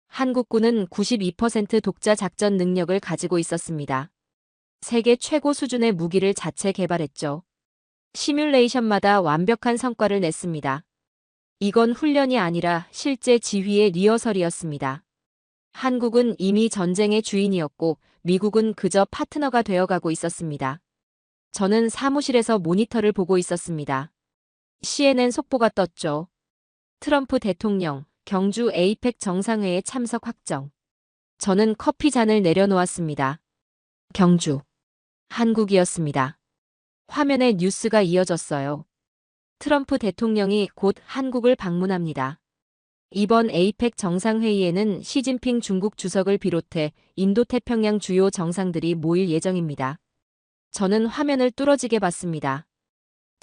한국군은 92% 독자 작전 능력을 가지고 있었습니다. 세계 최고 수준의 무기를 자체 개발했죠. 시뮬레이션마다 완벽한 성과를 냈습니다. 이건 훈련이 아니라 실제 지휘의 리허설이었습니다. 한국은 이미 전쟁의 주인이었고 미국은 그저 파트너가 되어가고 있었습니다. 저는 사무실에서 모니터를 보고 있었습니다. CNN 속보가 떴죠. 트럼프 대통령, 경주 에이펙 정상회의 참석 확정. 저는 커피 잔을 내려놓았습니다. 경주. 한국이었습니다. 화면에 뉴스가 이어졌어요. 트럼프 대통령이 곧 한국을 방문합니다. 이번 에이펙 정상회의에는 시진핑 중국 주석을 비롯해 인도태평양 주요 정상들이 모일 예정입니다. 저는 화면을 뚫어지게 봤습니다.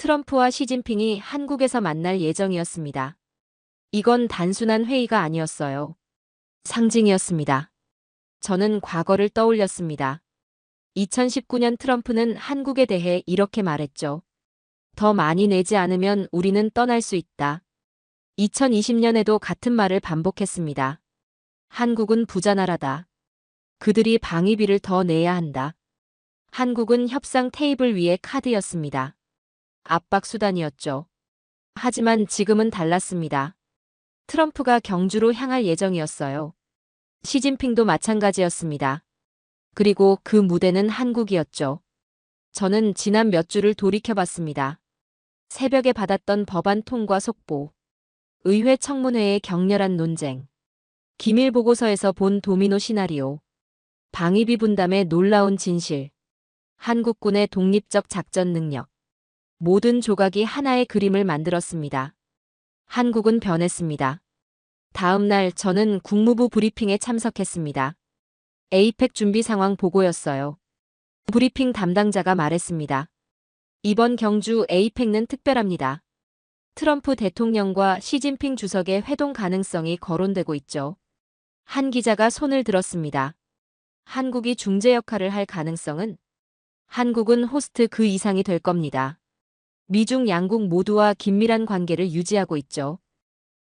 트럼프와 시진핑이 한국에서 만날 예정이었습니다. 이건 단순한 회의가 아니었어요. 상징이었습니다. 저는 과거를 떠올렸습니다. 2019년 트럼프는 한국에 대해 이렇게 말했죠. 더 많이 내지 않으면 우리는 떠날 수 있다. 2020년에도 같은 말을 반복했습니다. 한국은 부자 나라다. 그들이 방위비를 더 내야 한다. 한국은 협상 테이블 위의 카드였습니다. 압박 수단이었죠. 하지만 지금은 달랐습니다. 트럼프가 경주로 향할 예정이었어요. 시진핑도 마찬가지였습니다. 그리고 그 무대는 한국이었죠. 저는 지난 몇 주를 돌이켜봤습니다. 새벽에 받았던 법안 통과 속보, 의회 청문회의 격렬한 논쟁, 기밀 보고서에서 본 도미노 시나리오, 방위비 분담의 놀라운 진실, 한국군의 독립적 작전 능력, 모든 조각이 하나의 그림을 만들었습니다. 한국은 변했습니다. 다음 날 저는 국무부 브리핑에 참석했습니다. 에이펙 준비 상황 보고였어요. 브리핑 담당자가 말했습니다. 이번 경주 에이펙은 특별합니다. 트럼프 대통령과 시진핑 주석의 회동 가능성이 거론되고 있죠. 한 기자가 손을 들었습니다. 한국이 중재 역할을 할 가능성은? 한국은 호스트 그 이상이 될 겁니다. 미중 양국 모두와 긴밀한 관계를 유지하고 있죠.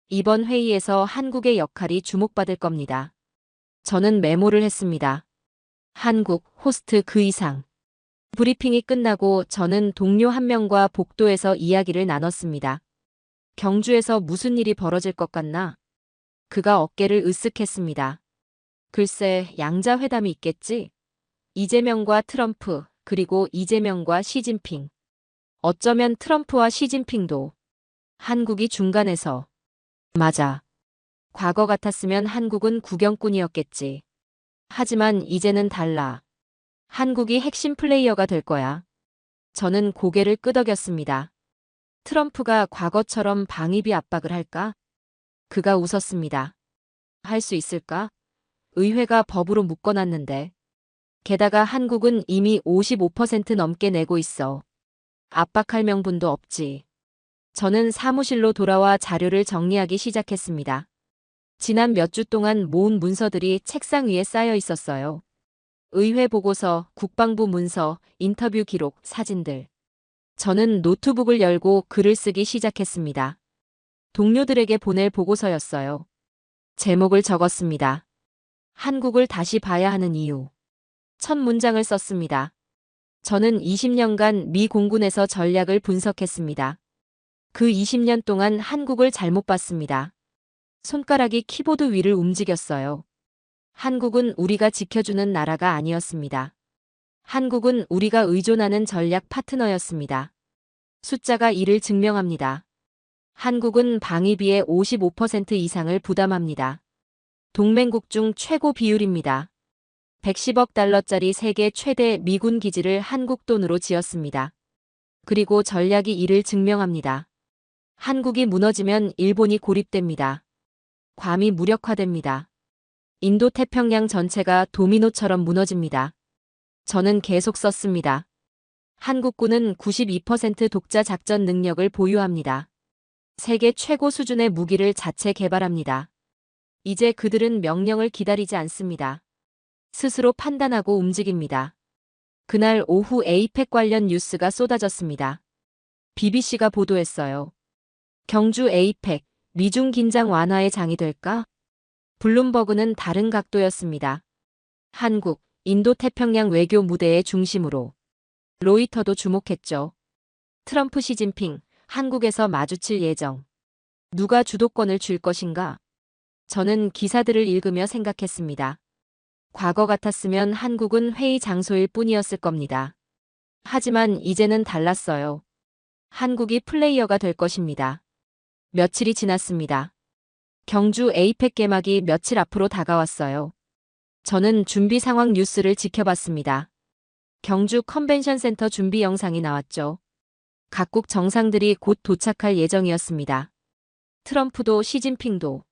이번 회의에서 한국의 역할이 주목받을 겁니다. 저는 메모를 했습니다. 한국, 호스트 그 이상. 브리핑이 끝나고 저는 동료 한 명과 복도에서 이야기를 나눴습니다. 경주에서 무슨 일이 벌어질 것 같나? 그가 어깨를 으쓱했습니다. 글쎄, 양자회담이 있겠지? 이재명과 트럼프, 그리고 이재명과 시진핑. 어쩌면 트럼프와 시진핑도. 한국이 중간에서. 맞아. 과거 같았으면 한국은 구경꾼이었겠지. 하지만 이제는 달라. 한국이 핵심 플레이어가 될 거야. 저는 고개를 끄덕였습니다. 트럼프가 과거처럼 방위비 압박을 할까? 그가 웃었습니다. 할 수 있을까? 의회가 법으로 묶어놨는데. 게다가 한국은 이미 55% 넘게 내고 있어. 압박할 명분도 없지. 저는 사무실로 돌아와 자료를 정리하기 시작했습니다. 지난 몇 주 동안 모은 문서들이 책상 위에 쌓여 있었어요. 의회 보고서, 국방부 문서, 인터뷰 기록, 사진들. 저는 노트북을 열고 글을 쓰기 시작했습니다. 동료들에게 보낼 보고서였어요. 제목을 적었습니다. 한국을 다시 봐야 하는 이유. 첫 문장을 썼습니다. 저는 20년간 미 공군에서 전략을 분석했습니다. 그 20년 동안 한국을 잘못 봤습니다. 손가락이 키보드 위를 움직였어요. 한국은 우리가 지켜주는 나라가 아니었습니다. 한국은 우리가 의존하는 전략 파트너였습니다. 숫자가 이를 증명합니다. 한국은 방위비의 55% 이상을 부담합니다. 동맹국 중 최고 비율입니다. 110억 달러짜리 세계 최대 미군 기지를 한국 돈으로 지었습니다. 그리고 전략이 이를 증명합니다. 한국이 무너지면 일본이 고립됩니다. 괌이 무력화됩니다. 인도태평양 전체가 도미노처럼 무너집니다. 저는 계속 썼습니다. 한국군은 92% 독자 작전 능력을 보유합니다. 세계 최고 수준의 무기를 자체 개발합니다. 이제 그들은 명령을 기다리지 않습니다. 스스로 판단하고 움직입니다. 그날 오후 에이펙 관련 뉴스가 쏟아졌습니다. BBC가 보도했어요. 경주 에이펙, 미중 긴장 완화의 장이 될까? 블룸버그는 다른 각도였습니다. 한국, 인도태평양 외교 무대의 중심으로. 로이터도 주목했죠. 트럼프 시진핑, 한국에서 마주칠 예정. 누가 주도권을 쥘 것인가? 저는 기사들을 읽으며 생각했습니다. 과거 같았으면 한국은 회의 장소일 뿐이었을 겁니다. 하지만 이제는 달랐어요. 한국이 플레이어가 될 것입니다. 며칠이 지났습니다. 경주 에이펙 개막이 며칠 앞으로 다가왔어요. 저는 준비 상황 뉴스를 지켜봤습니다. 경주 컨벤션 센터 준비 영상이 나왔죠. 각국 정상들이 곧 도착할 예정이었습니다. 트럼프도 시진핑도.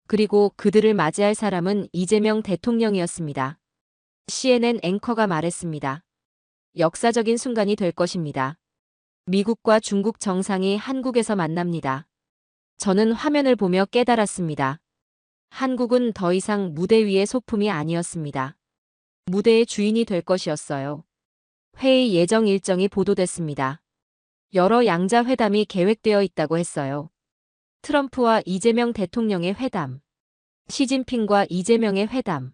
그리고 그들을 맞이할 사람은 이재명 대통령이었습니다. CNN 앵커가 말했습니다. 역사적인 순간이 될 것입니다. 미국과 중국 정상이 한국에서 만납니다. 저는 화면을 보며 깨달았습니다. 한국은 더 이상 무대 위의 소품이 아니었습니다. 무대의 주인이 될 것이었어요. 회의 예정 일정이 보도됐습니다. 여러 양자 회담이 계획되어 있다고 했어요. 트럼프와 이재명 대통령의 회담, 시진핑과 이재명의 회담,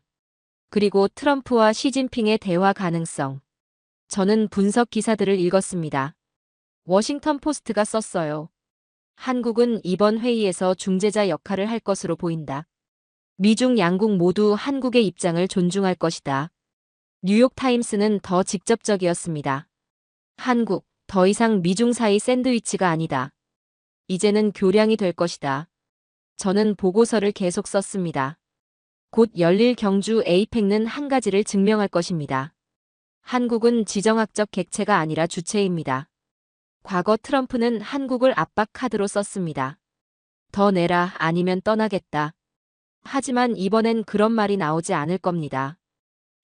그리고 트럼프와 시진핑의 대화 가능성. 저는 분석 기사들을 읽었습니다. 워싱턴 포스트가 썼어요. 한국은 이번 회의에서 중재자 역할을 할 것으로 보인다. 미중 양국 모두 한국의 입장을 존중할 것이다. 뉴욕타임스는 더 직접적이었습니다. 한국, 더 이상 미중 사이 샌드위치가 아니다. 이제는 교량이 될 것이다. 저는 보고서를 계속 썼습니다. 곧 열릴 경주 에이펙는 한 가지를 증명할 것입니다. 한국은 지정학적 객체가 아니라 주체입니다. 과거 트럼프는 한국을 압박 카드로 썼습니다. 더 내라 아니면 떠나겠다. 하지만 이번엔 그런 말이 나오지 않을 겁니다.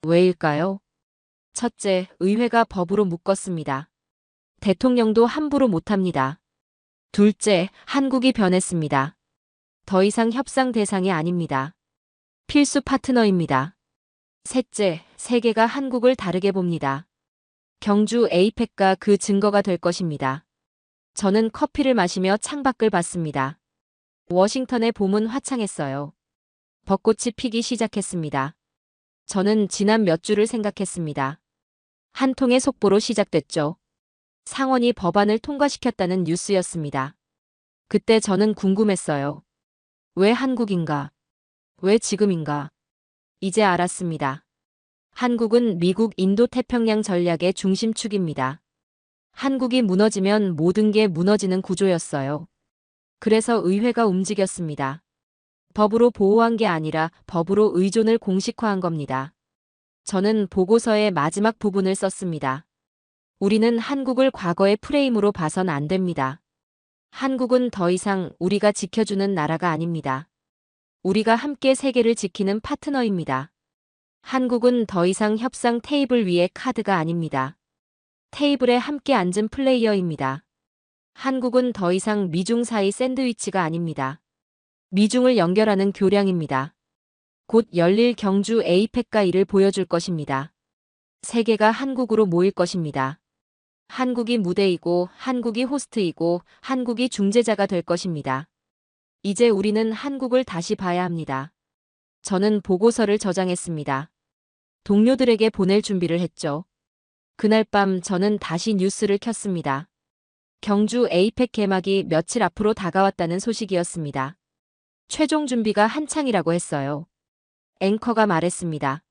왜일까요? 첫째, 의회가 법으로 묶었습니다. 대통령도 함부로 못합니다. 둘째, 한국이 변했습니다. 더 이상 협상 대상이 아닙니다. 필수 파트너입니다. 셋째, 세계가 한국을 다르게 봅니다. 경주 에이펙과 그 증거가 될 것입니다. 저는 커피를 마시며 창밖을 봤습니다. 워싱턴의 봄은 화창했어요. 벚꽃이 피기 시작했습니다. 저는 지난 몇 주를 생각했습니다. 한 통의 속보로 시작됐죠. 상원이 법안을 통과시켰다는 뉴스였습니다. 그때 저는 궁금했어요. 왜 한국인가? 왜 지금인가? 이제 알았습니다. 한국은 미국 인도태평양 전략의 중심축입니다. 한국이 무너지면 모든 게 무너지는 구조였어요. 그래서 의회가 움직였습니다. 법으로 보호한 게 아니라 법으로 의존을 공식화한 겁니다. 저는 보고서의 마지막 부분을 썼습니다. 우리는 한국을 과거의 프레임으로 봐선 안 됩니다. 한국은 더 이상 우리가 지켜주는 나라가 아닙니다. 우리가 함께 세계를 지키는 파트너입니다. 한국은 더 이상 협상 테이블 위의 카드가 아닙니다. 테이블에 함께 앉은 플레이어입니다. 한국은 더 이상 미중 사이 샌드위치가 아닙니다. 미중을 연결하는 교량입니다. 곧 열릴 경주 에이펙과 이를 보여줄 것입니다. 세계가 한국으로 모일 것입니다. 한국이 무대이고 한국이 호스트이고 한국이 중재자가 될 것입니다. 이제 우리는 한국을 다시 봐야 합니다. 저는 보고서를 저장했습니다. 동료들에게 보낼 준비를 했죠. 그날 밤 저는 다시 뉴스를 켰습니다. 경주 에이펙 개막이 며칠 앞으로 다가왔다는 소식이었습니다. 최종 준비가 한창이라고 했어요. 앵커가 말했습니다.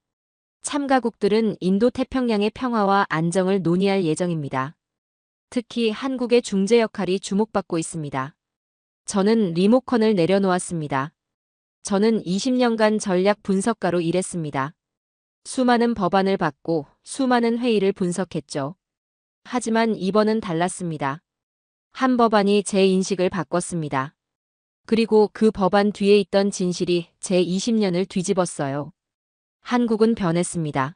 참가국들은 인도태평양의 평화와 안정을 논의할 예정입니다. 특히 한국의 중재 역할이 주목받고 있습니다. 저는 리모컨을 내려놓았습니다. 저는 20년간 전략 분석가로 일했습니다. 수많은 법안을 받고 수많은 회의를 분석했죠. 하지만 이번은 달랐습니다. 한 법안이 제 인식을 바꿨습니다. 그리고 그 법안 뒤에 있던 진실이 제 20년을 뒤집었어요. 한국은 변했습니다.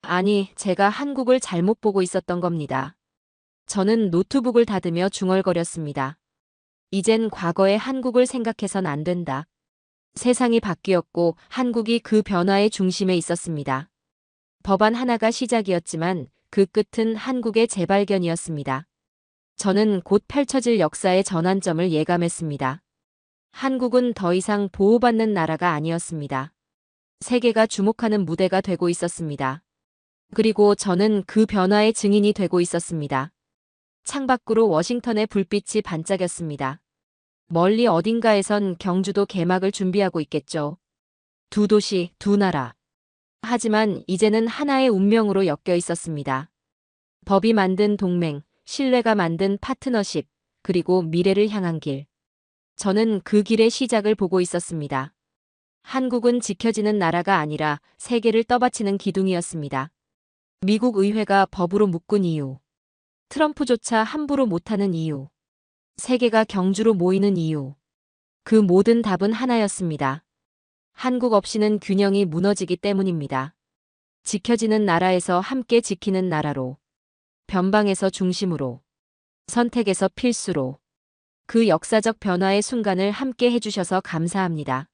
아니, 제가 한국을 잘못 보고 있었던 겁니다. 저는 노트북을 닫으며 중얼거렸습니다. 이젠 과거의 한국을 생각해선 안 된다. 세상이 바뀌었고 한국이 그 변화의 중심에 있었습니다. 법안 하나가 시작이었지만 그 끝은 한국의 재발견이었습니다. 저는 곧 펼쳐질 역사의 전환점을 예감했습니다. 한국은 더 이상 보호받는 나라가 아니었습니다. 세계가 주목하는 무대가 되고 있었습니다. 그리고 저는 그 변화의 증인이 되고 있었습니다. 창밖으로 워싱턴의 불빛이 반짝였습니다. 멀리 어딘가에선 경주도 개막을 준비하고 있겠죠. 두 도시, 두 나라. 하지만 이제는 하나의 운명으로 엮여 있었습니다. 법이 만든 동맹, 신뢰가 만든 파트너십, 그리고 미래를 향한 길. 저는 그 길의 시작을 보고 있었습니다. 한국은 지켜지는 나라가 아니라 세계를 떠받치는 기둥이었습니다. 미국 의회가 법으로 묶은 이유. 트럼프조차 함부로 못하는 이유. 세계가 경주로 모이는 이유. 그 모든 답은 하나였습니다. 한국 없이는 균형이 무너지기 때문입니다. 지켜지는 나라에서 함께 지키는 나라로. 변방에서 중심으로. 선택에서 필수로 그 역사적 변화의 순간을 함께 해주셔서 감사합니다.